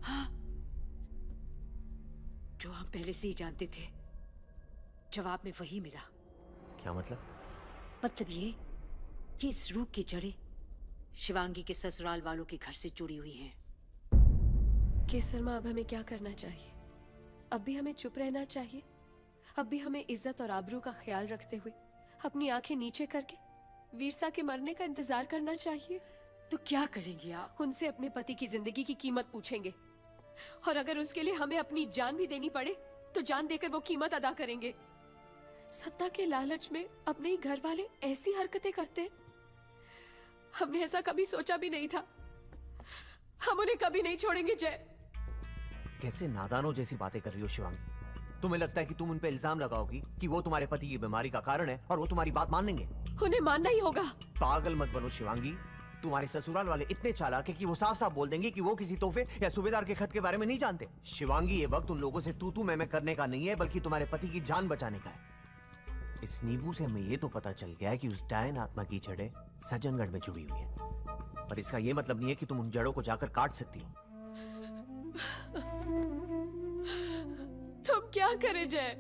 हाँ, जो हम पहले से ही जानते थे। जवाब में वही मिला।
क्या मतलब?
मतलब ये कि इस रूप की जड़ें शिवांगी के ससुराल वालों के घर से जुड़ी हुई हैं।
केसर माँ, अब हमें क्या करना चाहिए? अब भी हमें चुप रहना चाहिए? अब भी हमें इज्जत और आबरू का ख्याल रखते हुए अपनी आंखें नीचे करके वीरसा के मरने का इंतजार करना चाहिए?
तो क्या करेंगे आप?
उनसे अपने पति की जिंदगी की कीमत पूछेंगे, और अगर उसके लिए हमें अपनी जान भी देनी पड़े तो जान देकर वो कीमत अदा करेंगे। सत्ता के लालच में अपने ही घर वाले ऐसी हरकतें करते हैं। हमने ऐसा कभी सोचा भी नहीं था। हम उन्हें कभी नहीं छोड़ेंगे। जय,
कैसे नादानों जैसी बातें कर रही हो शिवांगी? तुम्हें लगता है कि तुम उन पे इल्जाम लगाओगी कि वो तुम्हारे पति की बीमारी का कारण है और वो तुम्हारी बात मान लेंगे?
उन्हें मानना ही होगा।
पागल मत बनो शिवांगी। तुम्हारे ससुराल वाले इतने चालाक हैं कि वो साफ साफ बोल देंगे कि वो किसी तोहफे या सूबेदार के खत के बारे में नहीं जानते। शिवांगी, ये वक्त उन लोगों से तू मैं करने का नहीं है, बल्कि तुम्हारे पति की जान बचाने का है। इस नींबू से हमें ये तो पता चल गया है कि उस डायन आत्मा की जड़ें सज्जनगढ़ में जुड़ी हुई हैं, पर इसका ये मतलब नहीं है कि तुम उन जड़ों को जाकर काट सकती हो।
तुम क्या करें जय?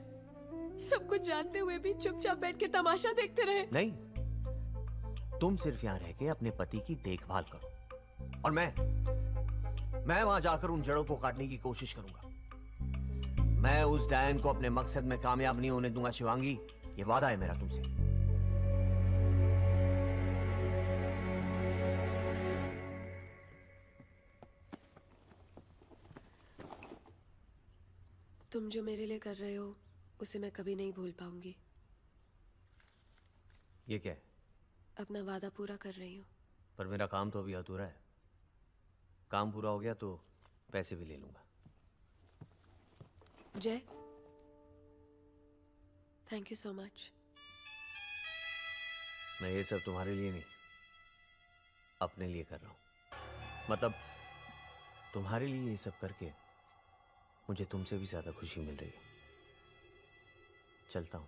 सब कुछ जानते हुए भी चुपचाप बैठ के तमाशा देखते रहे?
नहीं, तुम सिर्फ यहाँ रह के अपने पति की देखभाल करो, और मैं वहां जाकर उन जड़ों को काटने की कोशिश करूंगा। मैं उस डायन को अपने मकसद में कामयाब नहीं होने दूंगा शिवांगी, ये वादा है मेरा तुमसे।
तुम जो मेरे लिए कर रहे हो उसे मैं कभी नहीं भूल पाऊंगी।
ये क्या है?
अपना वादा पूरा कर रही हूँ।
पर मेरा काम तो अभी अधूरा है। काम पूरा हो गया तो पैसे भी ले लूंगा।
जय, थैंक यू सो मच।
मैं ये सब तुम्हारे लिए नहीं, अपने लिए कर रहा हूं। मतलब तुम्हारे लिए ये सब करके मुझे तुमसे भी ज्यादा खुशी मिल रही है। चलता हूं।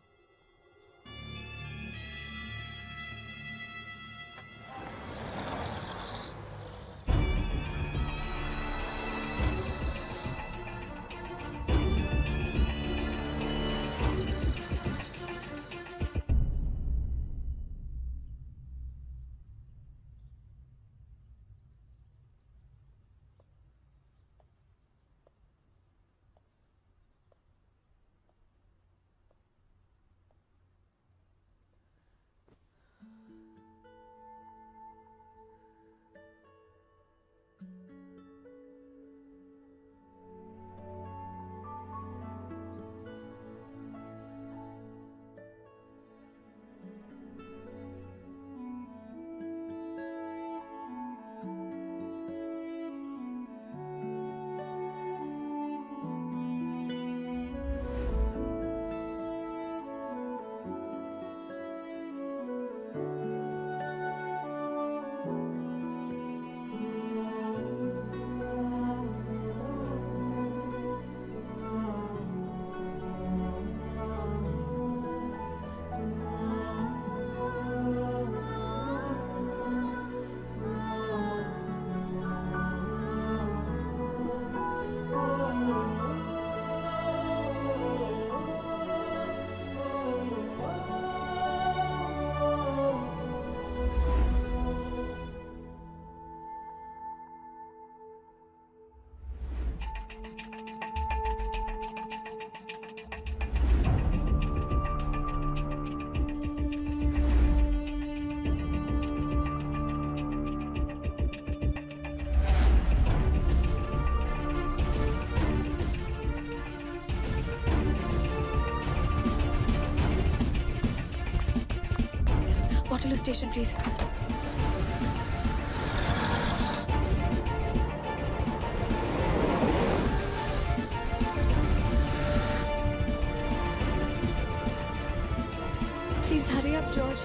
Waterloo Station, please. Please hurry up, George.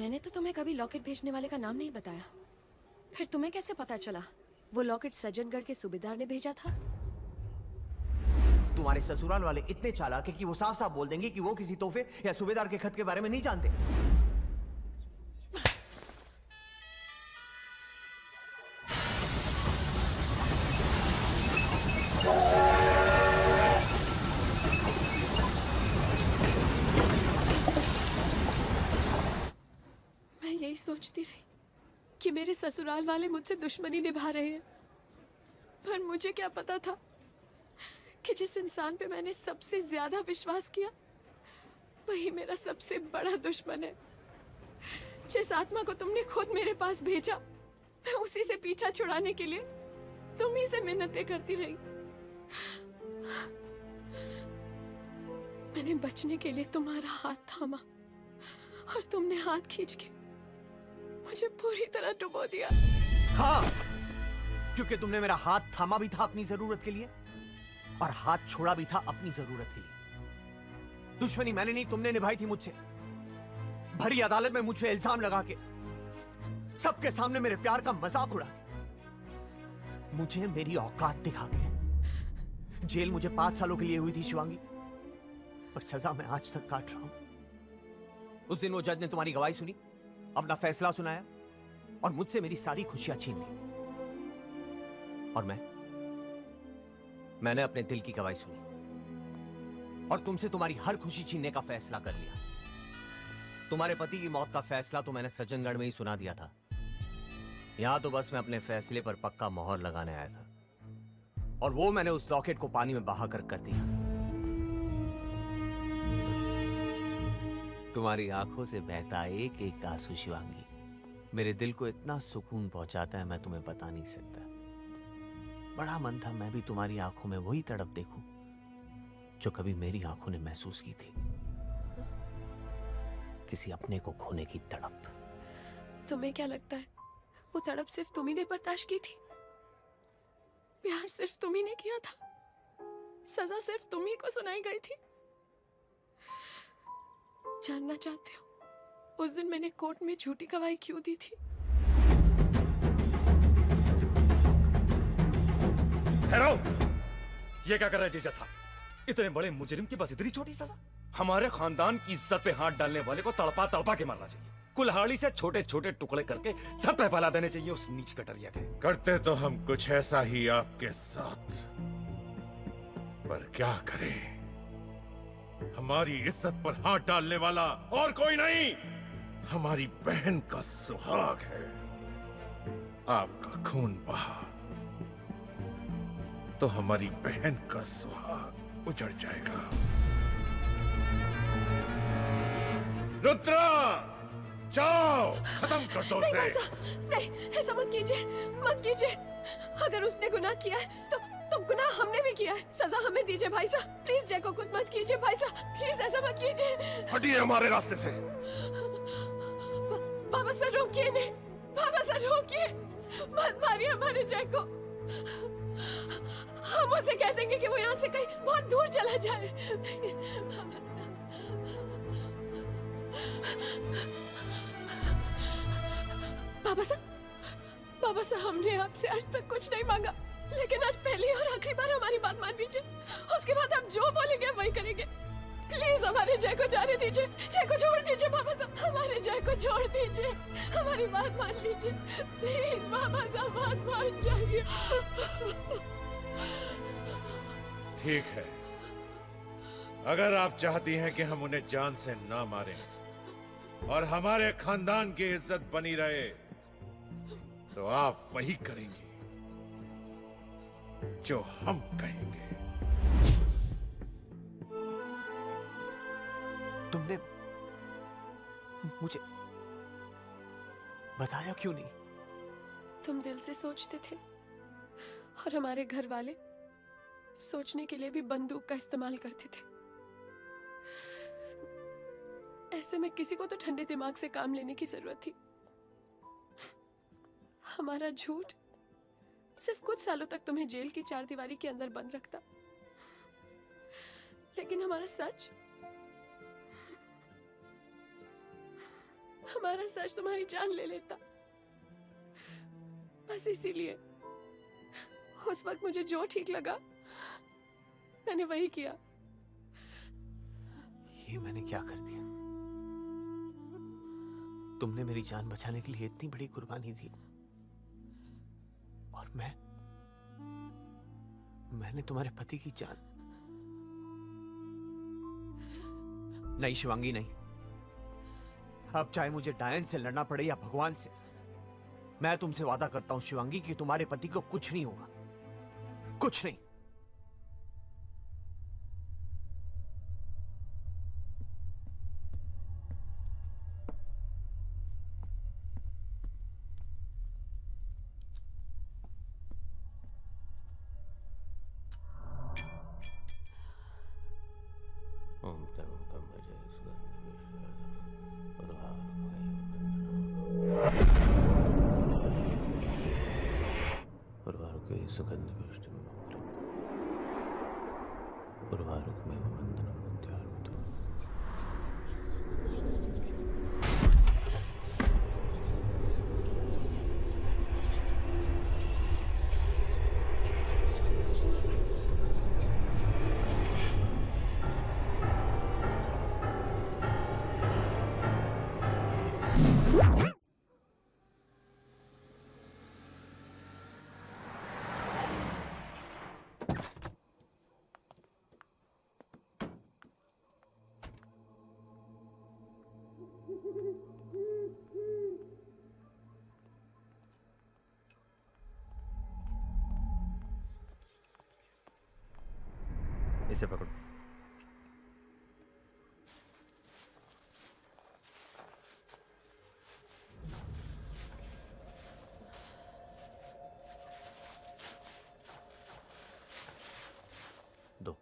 मैंने तो तुम्हें कभी लॉकेट भेजने वाले का नाम नहीं बताया। फिर तुम्हें कैसे पता चला वो लॉकेट सज्जनगढ़ के सूबेदार ने भेजा था?
तुम्हारे ससुराल वाले इतने चालाक हैं कि वो साफ साफ बोल देंगे कि वो किसी तोहफे या सूबेदार के खत के बारे में नहीं जानते।
मैं यही सोचती रही कि मेरे ससुराल वाले मुझसे दुश्मनी निभा रहे हैं, पर मुझे क्या पता था कि जिस इंसान पे मैंने सबसे ज्यादा विश्वास किया वही मेरा सबसे बड़ा दुश्मन है। जिस आत्मा को तुमने खुद मेरे पास भेजा, मैं उसी से पीछा छुड़ाने के लिए तुम ही से मिन्नतें करती रही। मैंने बचने के लिए तुम्हारा हाथ थामा और तुमने हाथ खींच के मुझे पूरी तरह डुबो दिया।
हाँ, क्योंकि तुमने मेरा हाथ थामा भी था अपनी जरूरत के लिए और हाथ छोड़ा भी था अपनी जरूरत के लिए। दुश्मनी मैंने नहीं, तुमने निभाई थी मुझसे। भरी अदालत में मुझ पे इल्जाम लगा के, सबके सामने मेरे प्यार का मजाक उड़ा के, मुझे मेरी औकात दिखा के। जेल मुझे 5 सालों के लिए हुई थी शिवांगी, पर सजा मैं आज तक काट रहा हूं। उस दिन वो जज ने तुम्हारी गवाही सुनी, अपना फैसला सुनाया और मुझसे मेरी सारी खुशियां छीन ली। और मैंने अपने दिल की गवाही सुनी और तुमसे तुम्हारी हर खुशी छीनने का फैसला कर लिया। तुम्हारे पति की मौत का फैसला तो मैंने सज्जनगढ़ में ही सुना दिया था। यहां तो बस मैं अपने फैसले पर पक्का मोहर लगाने आया था, और वो मैंने उस लॉकेट को पानी में बहा कर दिया। तुम्हारी आंखों से बहता एक एक आंसू शिवांगी मेरे दिल को इतना सुकून पहुंचाता है, मैं तुम्हें बता नहीं सकता। बड़ा मन था मैं भी तुम्हारी आंखों में वही तड़प देखूं जो कभी मेरी आंखों ने महसूस की थी, किसी अपने को खोने की तड़प।
तुम्हें क्या लगता है वो तड़प सिर्फ तुम ही ने बर्दाश्त की थी? प्यार सिर्फ तुम ही ने किया था? सजा सिर्फ तुम ही को सुनाई गई थी? जानना चाहते हो उस दिन मैंने कोर्ट में झूठी गवाही क्यों दी थी?
ठहरो! ये क्या कर रहे हैं जीजा साहब? इतने बड़े मुजरिम की बस इतनी छोटी सजा? हमारे खानदान की इज्जत पे हाथ डालने वाले को तड़पा तड़पा के मारना चाहिए। कुल्हाड़ी से छोटे छोटे टुकड़े करके छत पे फैला देने चाहिए उस नीच कटरिया के।
करते तो हम कुछ ऐसा ही आपके साथ, पर क्या करें, हमारी इज्जत पर हाथ डालने वाला और कोई नहीं, हमारी बहन का सुहाग है। आपका खून बहा तो हमारी बहन का सुहाग उजड़ जाएगा। रुद्रा, जाओ, खत्म कर दो उसे।
नहीं, ऐसा मत कीजिए, मत कीजिए। अगर उसने गुनाह किया है तो गुनाह हमने भी किया है। सजा हमें दीजिए भाई साहब, प्लीज जय को कुछ मत कीजिए भाई साहब, प्लीज ऐसा मत कीजिए।
हटिए हमारे रास्ते से।
बाबा सर रोकिए इन्हें, बाबा सर रोकिए, मत मारिए हमारे जय को। हम उसे कह देंगे कि वो यहाँ से कहीं बहुत दूर चला जाए। बाबा साहब, हमने आपसे आज तक कुछ नहीं मांगा, लेकिन आज पहली और आखिरी बार हमारी बात मान लीजिए। उसके बाद हम जो बोलेंगे वही करेंगे। प्लीज हमारे जय को जाने दीजिए, जय को छोड़ दीजिए बाबा साहब, हमारे जय को छोड़ दीजिए, हमारी बात मान लीजिए प्लीज बाबा साहब, बात मान जाइए।
ठीक है, अगर आप चाहती हैं कि हम उन्हें जान से ना मारें और हमारे खानदान की इज्जत बनी रहे, तो आप वही करेंगी जो हम कहेंगे।
तुमने मुझे बताया क्यों नहीं?
तुम दिल से सोचते थे और हमारे घर वाले सोचने के लिए भी बंदूक का इस्तेमाल करते थे। ऐसे में किसी को तो ठंडे दिमाग से काम लेने की जरूरत थी। हमारा झूठ सिर्फ कुछ सालों तक तुम्हें जेल की चारदीवारी के अंदर बंद रखता, लेकिन हमारा सच हमारा सच तुम्हारी जान ले लेता। बस इसीलिए उस वक्त मुझे जो ठीक लगा मैंने वही किया।
ये मैंने क्या कर दिया? तुमने मेरी जान बचाने के लिए इतनी बड़ी कुर्बानी दी और मैंने तुम्हारे पति की जान। नहीं शिवांगी, नहीं। अब चाहे मुझे डायन से लड़ना पड़े या भगवान से, मैं तुमसे वादा करता हूं शिवांगी कि तुम्हारे पति को कुछ नहीं होगा, कुछ नहीं। इसे पकड़ो। दो।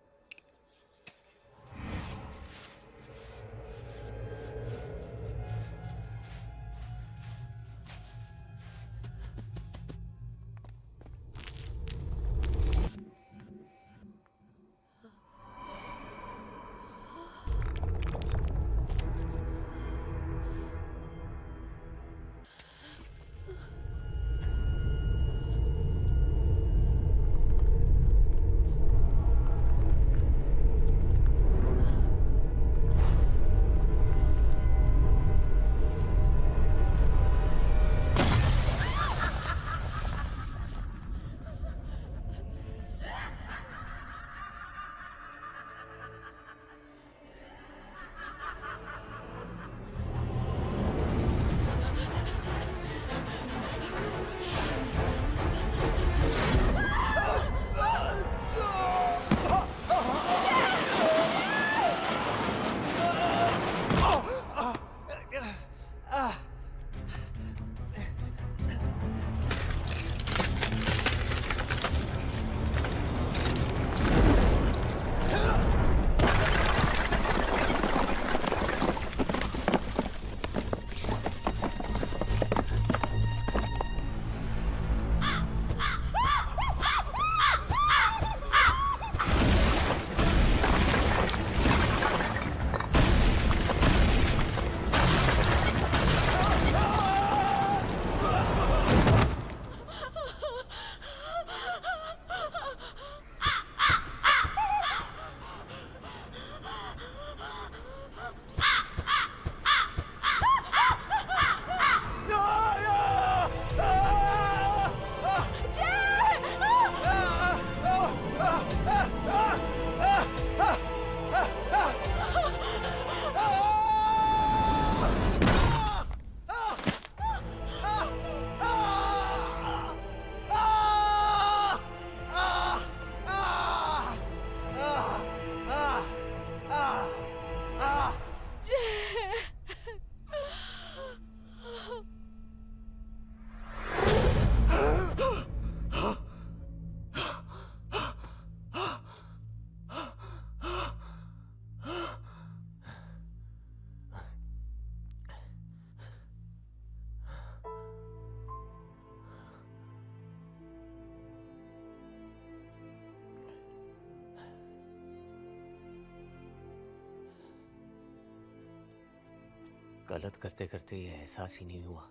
गलत करते करते ये एहसास ही नहीं हुआ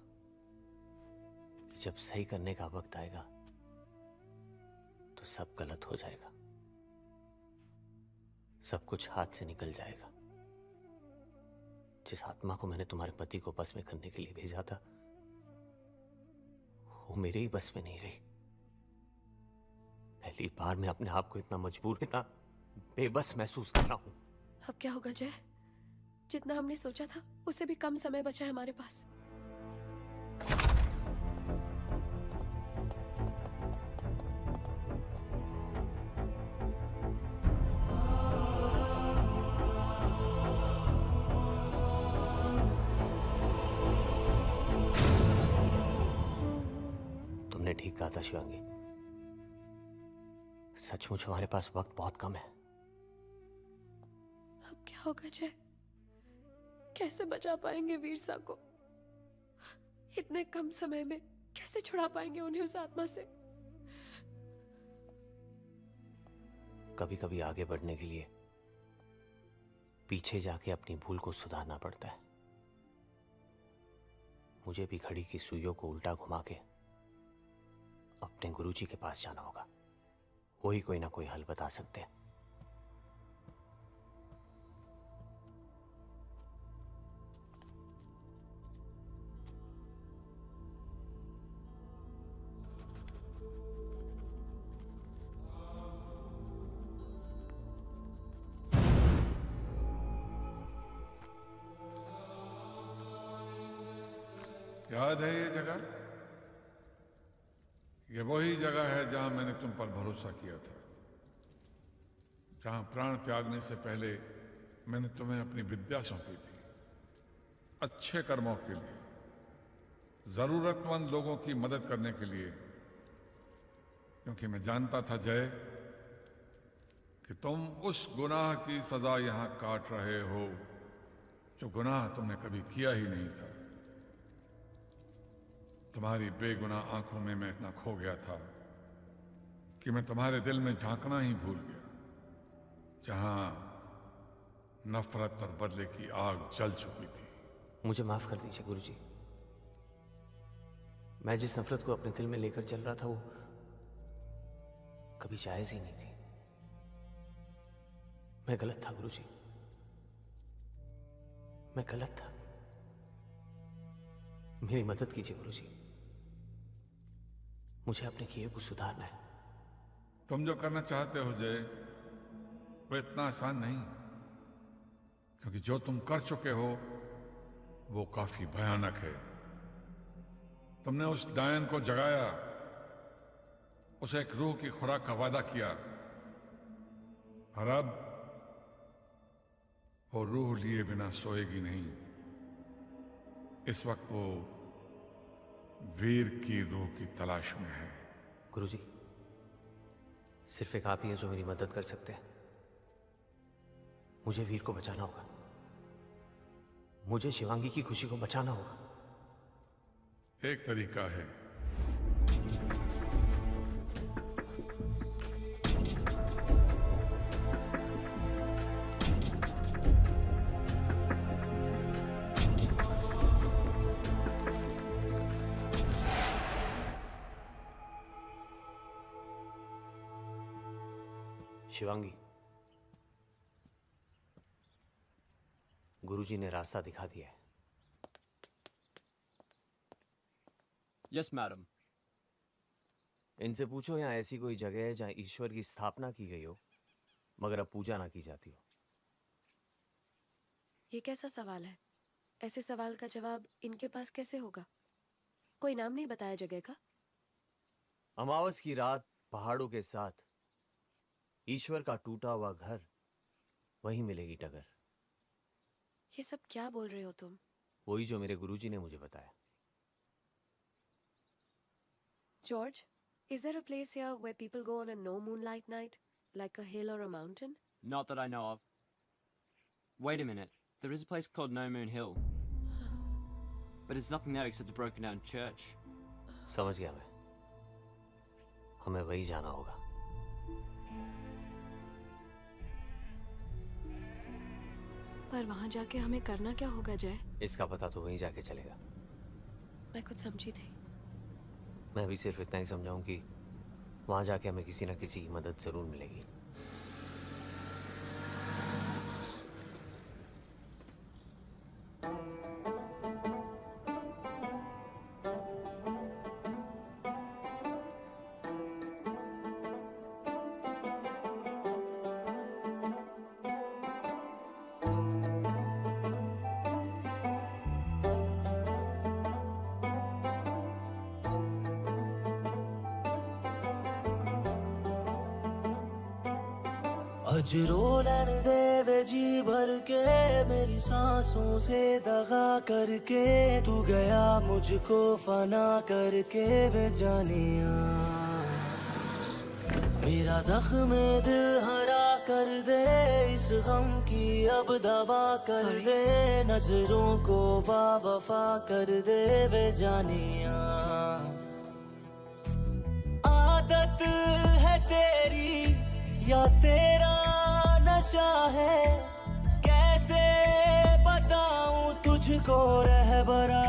कि जब सही करने का वक्त आएगा तो सब गलत हो जाएगा, सब कुछ हाथ से निकल जाएगा। जिस आत्मा को मैंने तुम्हारे पति को बस में करने के लिए भेजा था वो मेरे ही बस में नहीं रही। पहली बार मैं अपने आप को इतना मजबूर, इतना बेबस महसूस कर रहा हूं।
अब क्या होगा जय? जितना हमने सोचा था उससे भी कम समय बचा है हमारे पास।
तुमने ठीक कहा था शिवांगी, सचमुच हमारे पास वक्त बहुत कम है।
अब क्या होगा जय? कैसे बचा पाएंगे वीरसा को? इतने कम समय में कैसे छुड़ा पाएंगे उन्हें उस आत्मा से?
कभी कभी आगे बढ़ने के लिए पीछे जाके अपनी भूल को सुधारना पड़ता है। मुझे भी घड़ी की सुइयों को उल्टा घुमा के अपने गुरुजी के पास जाना होगा। वही कोई ना कोई हल बता सकते हैं।
याद है ये जगह? ये वही जगह है जहां मैंने तुम पर भरोसा किया था, जहां प्राण त्यागने से पहले मैंने तुम्हें अपनी विद्या सौंपी थी, अच्छे कर्मों के लिए, जरूरतमंद लोगों की मदद करने के लिए। क्योंकि मैं जानता था जय कि तुम उस गुनाह की सजा यहां काट रहे हो जो गुनाह तुमने कभी किया ही नहीं था। तुम्हारी बेगुनाह आंखों में मैं इतना खो गया था कि मैं तुम्हारे दिल में झांकना ही भूल गया, जहां नफरत और बदले की आग जल चुकी थी।
मुझे माफ कर दीजिए गुरुजी। मैं जिस नफरत को अपने दिल में लेकर चल रहा था वो कभी जायज ही नहीं थी। मैं गलत था गुरुजी, मैं गलत था। मेरी मदद कीजिए गुरुजी, मुझे अपने किए को सुधारना है।
तुम जो करना चाहते हो जय वो इतना आसान नहीं, क्योंकि जो तुम कर चुके हो वो काफी भयानक है। तुमने उस डायन को जगाया, उसे एक रूह की खुराक का वादा किया, और अब वो रूह लिए बिना सोएगी नहीं। इस वक्त वो वीर की रूह की तलाश में है।
गुरुजी, सिर्फ एक आप ही है जो मेरी मदद कर सकते हैं। मुझे वीर को बचाना होगा, मुझे शिवांगी की खुशी को बचाना होगा।
एक तरीका है,
शिवांगी, गुरुजी ने रास्ता दिखा दिया है।
Yes madam.
इनसे पूछो यहाँ ऐसी कोई जगह है जहाँ ईश्वर की स्थापना की गई हो मगर अब पूजा ना की जाती हो।
ये कैसा सवाल है? ऐसे सवाल का जवाब इनके पास कैसे होगा? कोई नाम नहीं बताया जगह का?
अमावस की रात पहाड़ों के साथ ईश्वर का टूटा हुआ घर, वहीं मिलेगी टगर।
ये सब क्या बोल रहे हो तुम?
वही जो मेरे गुरुजी ने मुझे बताया।
George, is there a place here where people go on a no moonlight night, like a hill or a mountain?
Not that I know of. Wait a minute. There is a place called No Moon Hill. But there's nothing there except a broken down church.
समझ गया मैं, हमें वही जाना होगा।
पर वहां जाके हमें करना क्या होगा जय?
इसका पता तो वहीं जाके चलेगा।
मैं कुछ समझी नहीं।
मैं भी सिर्फ इतना ही समझाऊं कि वहां जाके हमें किसी ना किसी की मदद जरूर मिलेगी।
अज रोलन दे वे जी भर के मेरी सांसों से दगा करके तू गया मुझको फना करके वे जानिया मेरा जख्म दिल हरा कर दे इस गम की अब दवा कर दे नजरों को बावफा कर दे वे जानिया आदत है तेरी या तेरा नशा है कैसे बताऊं तुझको रहबरा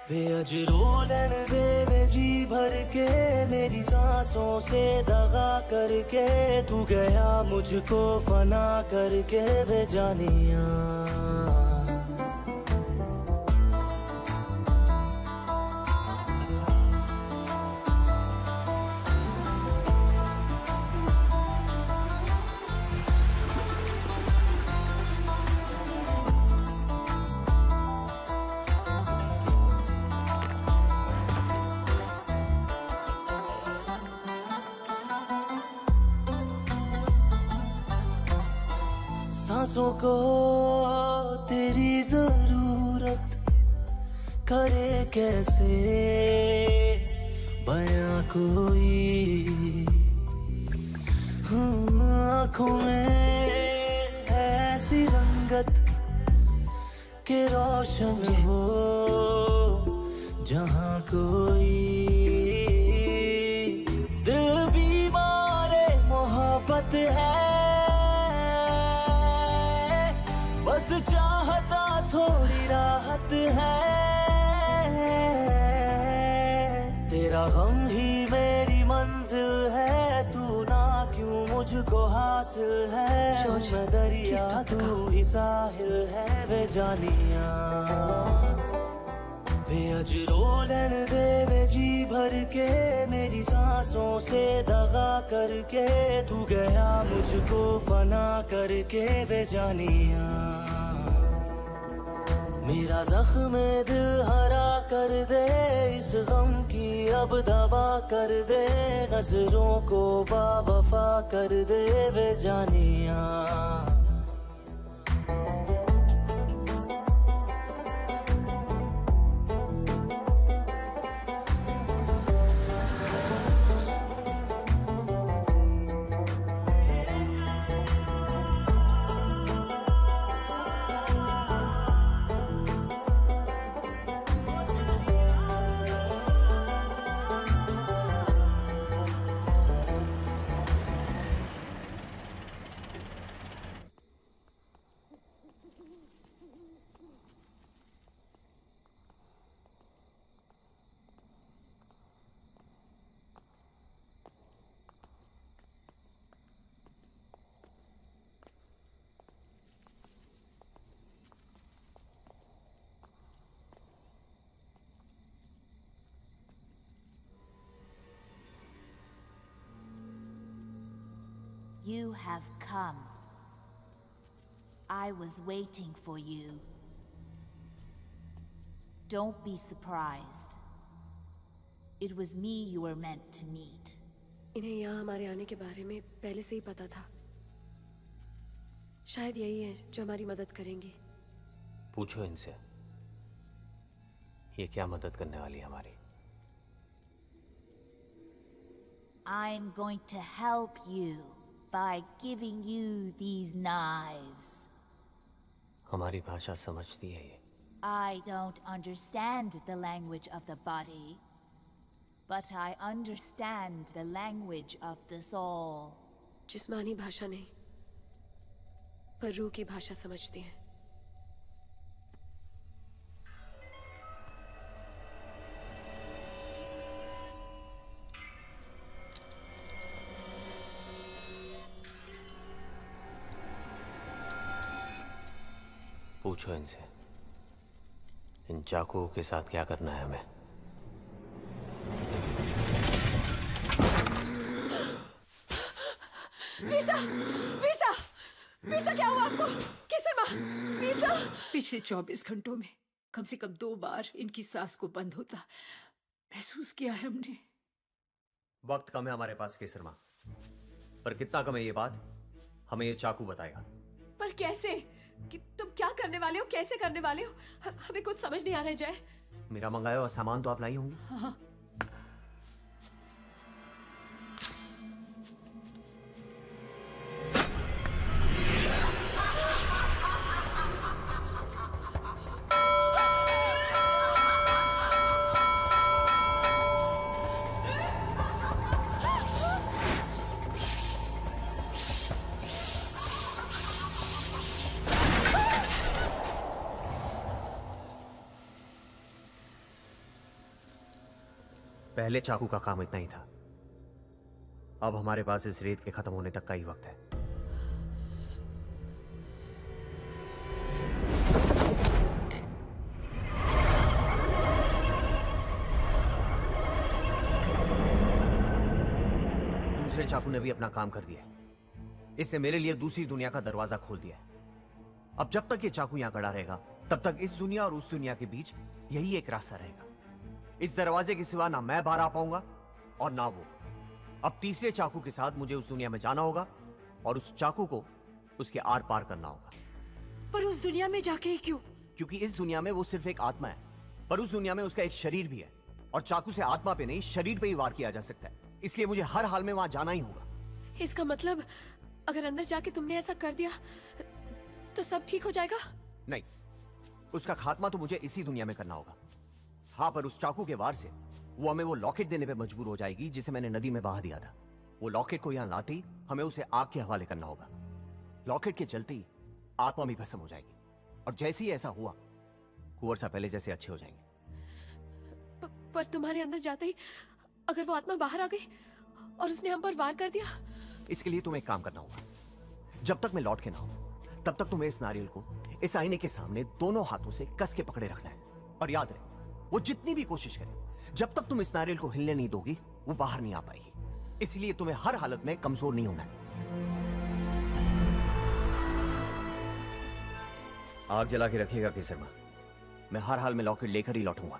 वे अज रोलन दे वे जी भर के मेरी सांसों से दगा करके तू गया मुझको फना करके वे जानिया सांसों को तेरी जरूरत करे कैसे बयां कोई आँखों में ऐसी रंगत के रोशन हो जहाँ कोई दिल बीमारे मोहब्बत है बस चाहता थोड़ी राहत है तेरा गम ही मेरी मंजिल है तू ना क्यों मुझको हासिल है मैं दरिया तू ही साहिल है वे जानिया वे अज रोलन दे वे जी भर के मेरी सांसों से दगा करके तू गया मुझको फना करके वे जानिया मेरा जख्म दिल हरा कर दे इस गम की अब दवा कर दे नजरों को बावफा कर दे वे जानिया
You have come. I was waiting for you. Don't be surprised. It was me you were meant to meet.
इन्हें यहाँ हमारे आने के बारे में पहले से ही पता था। शायद यही है जो हमारी मदद करेंगी।
पूछो इनसे ये क्या मदद करने वाली है हमारी।
I'm going to help you by giving you these knives.
हमारी भाषा समझती है ये।
I don't understand the language of the body, but I understand the language of the soul.
जिस्मानी भाषा नहीं, पर रूह की भाषा समझती हैं।
पूछो इनसे, इन चाकुओं के साथ क्या करना है हमें।
वीरसा, वीरसा, वीरसा क्या हुआ आपको? केसर माँ, वीरसा।
पिछले 24 घंटों में कम से कम 2 बार इनकी सांस को बंद होता महसूस किया है हमने।
वक्त कम है हमारे पास केसर माँ, पर कितना कम है ये बात हमें ये चाकू बताएगा।
पर कैसे? कि तुम क्या करने वाले हो, कैसे करने वाले हो? हमें कुछ समझ नहीं आ रहा है जय।
मेरा मंगाया हुआ सामान तो आप लाई होंगी।
हाँ।
पहले चाकू का काम इतना ही था, अब हमारे पास इस रेत के खत्म होने तक का ही वक्त है। दूसरे चाकू ने भी अपना काम कर दिया है। इसने मेरे लिए दूसरी दुनिया का दरवाजा खोल दिया है। अब जब तक ये चाकू यहां खड़ा रहेगा, तब तक इस दुनिया और उस दुनिया के बीच यही एक रास्ता रहेगा। इस दरवाजे के सिवा ना मैं बाहर आ पाऊंगा और ना वो। अब तीसरे चाकू के साथ मुझे उस दुनिया में जाना होगा और उस चाकू को उसके आर पार करना होगा।
पर उस दुनिया में जाके क्यों?
क्योंकि इस दुनिया में वो सिर्फ एक आत्मा है, पर उस दुनिया में उसका एक शरीर भी है, और चाकू से आत्मा पे नहीं शरीर पे ही वार किया जा सकता है। इसलिए मुझे हर हाल में वहां जाना ही होगा।
इसका मतलब अगर अंदर जाके तुमने ऐसा कर दिया तो सब ठीक हो जाएगा?
नहीं, उसका खात्मा तो मुझे इसी दुनिया में करना होगा। हाँ, पर उस चाकू के वार से वो हमें वो लॉकेट देने पे मजबूर हो जाएगी जिसे मैंने नदी में बहा दिया था। वो लॉकेट को यहाँ लाते ही हमें उसे आग के हवाले करना होगा। लॉकेट के चलते ही आत्मा भी भस्म हो जाएगी, और जैसे ही ऐसा हुआ कुंवर सा पहले जैसे अच्छे हो जाएंगे।
पर तुम्हारे अंदर जाते ही अगर वो आत्मा बाहर आ गई और उसने हम पर वार कर दिया?
इसके लिए तुम्हें एक काम करना होगा। जब तक मैं लौट के ना हूं, तब तक तुम्हें इस नारियल को इस आईने के सामने दोनों हाथों से कस के पकड़े रखना है। और याद रहे, वो जितनी भी कोशिश करे, जब तक तुम इस नारियल को हिलने नहीं दोगी, वो बाहर नहीं आ पाएगी। इसलिए तुम्हें हर हालत में कमजोर नहीं होना है। आग जला के रखिएगा केसर मां, मैं हर हाल में लॉकेट लेकर ही लौटूंगा।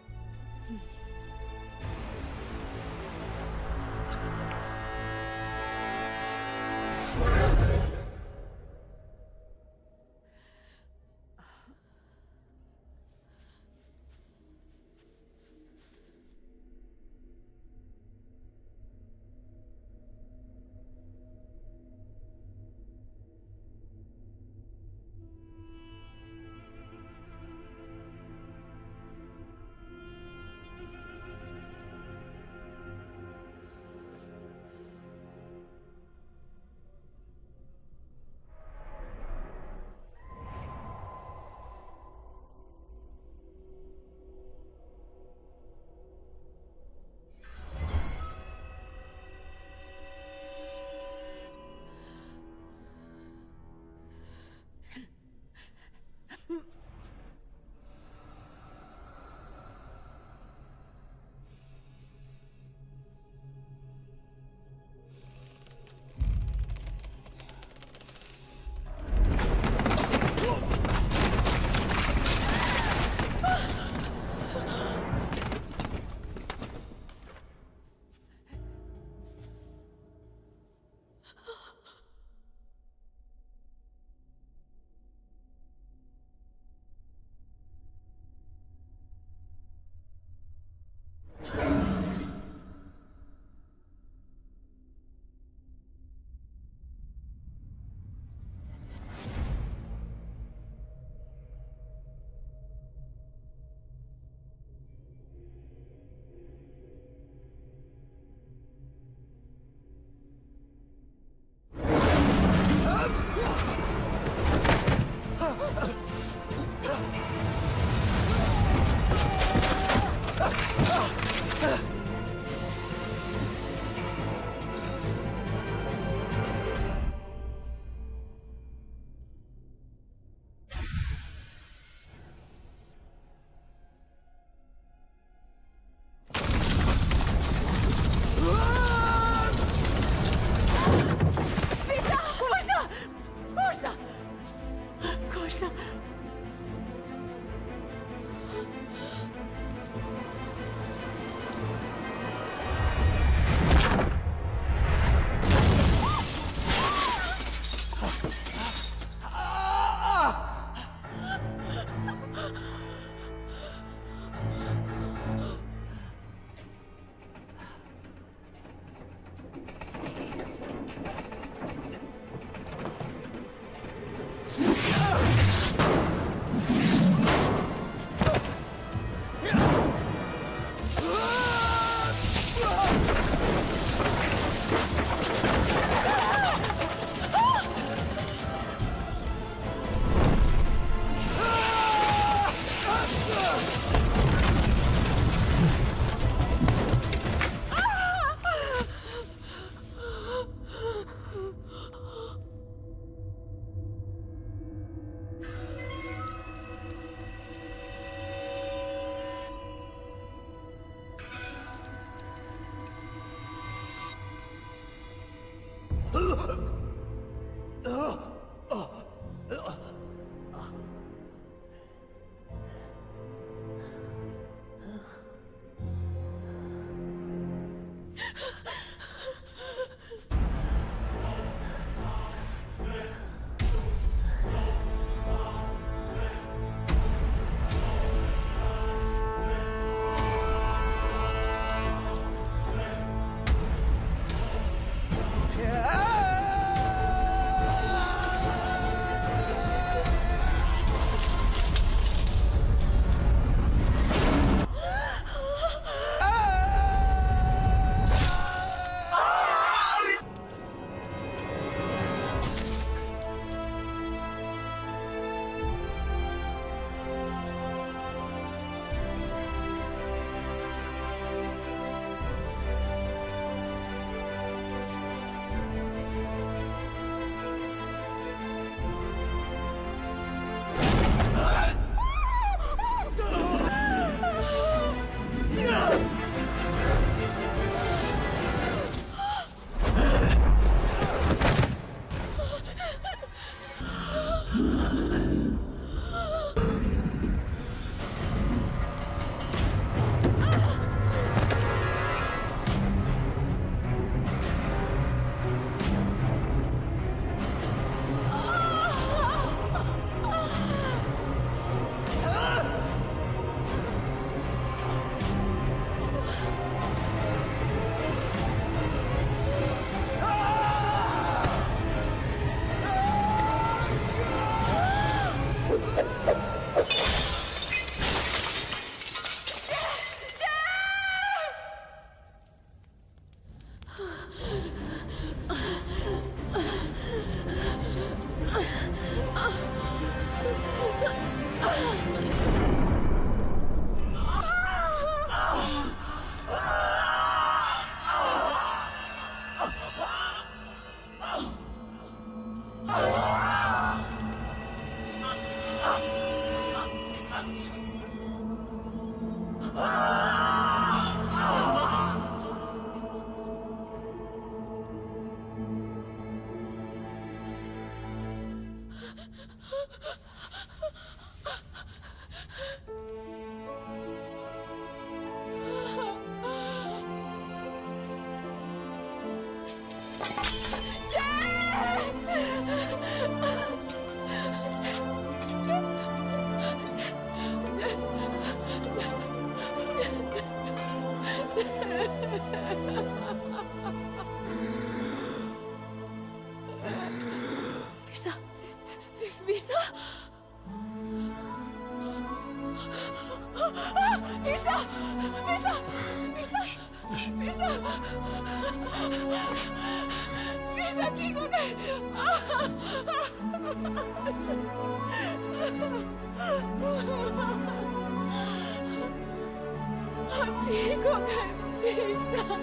हम ठीक हो गए वीर साहब।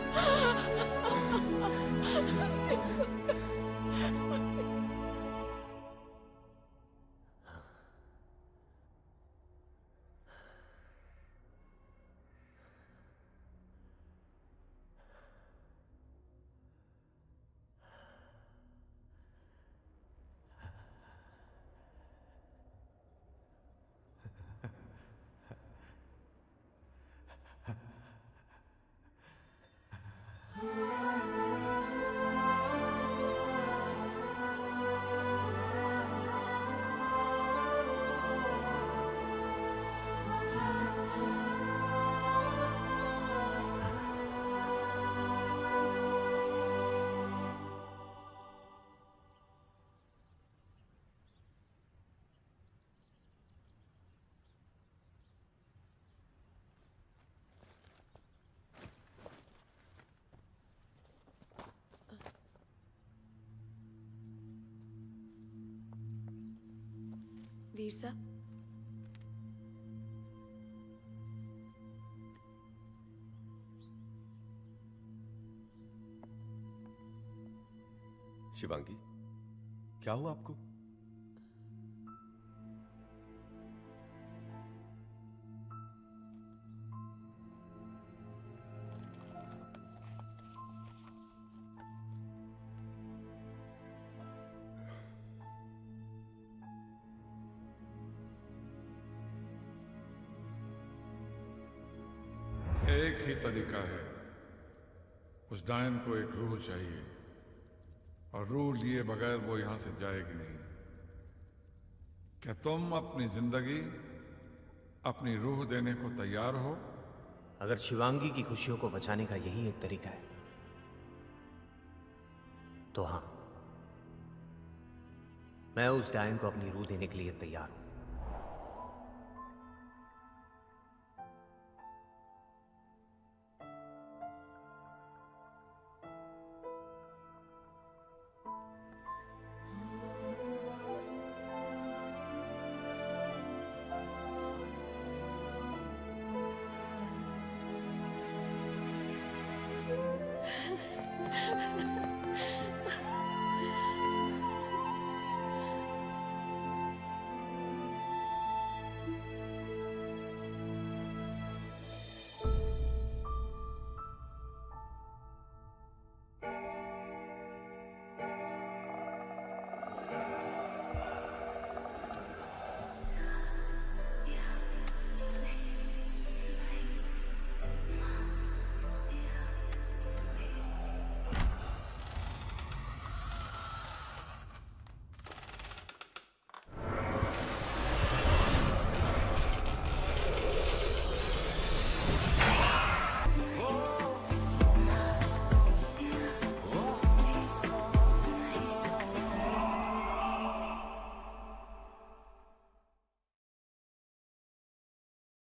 हम ठीक हो गए। वीर साहब,
शिवांगी, क्या हुआ आपको?
एक ही तरीका है। उस डायन को एक रूह चाहिए, और रूह लिए बगैर वो यहां से जाएगी नहीं। क्या तुम अपनी जिंदगी अपनी रूह देने को तैयार हो?
अगर शिवांगी की खुशियों को बचाने का यही एक तरीका है तो हाँ, मैं उस डायन को अपनी रूह देने के लिए तैयार हूं।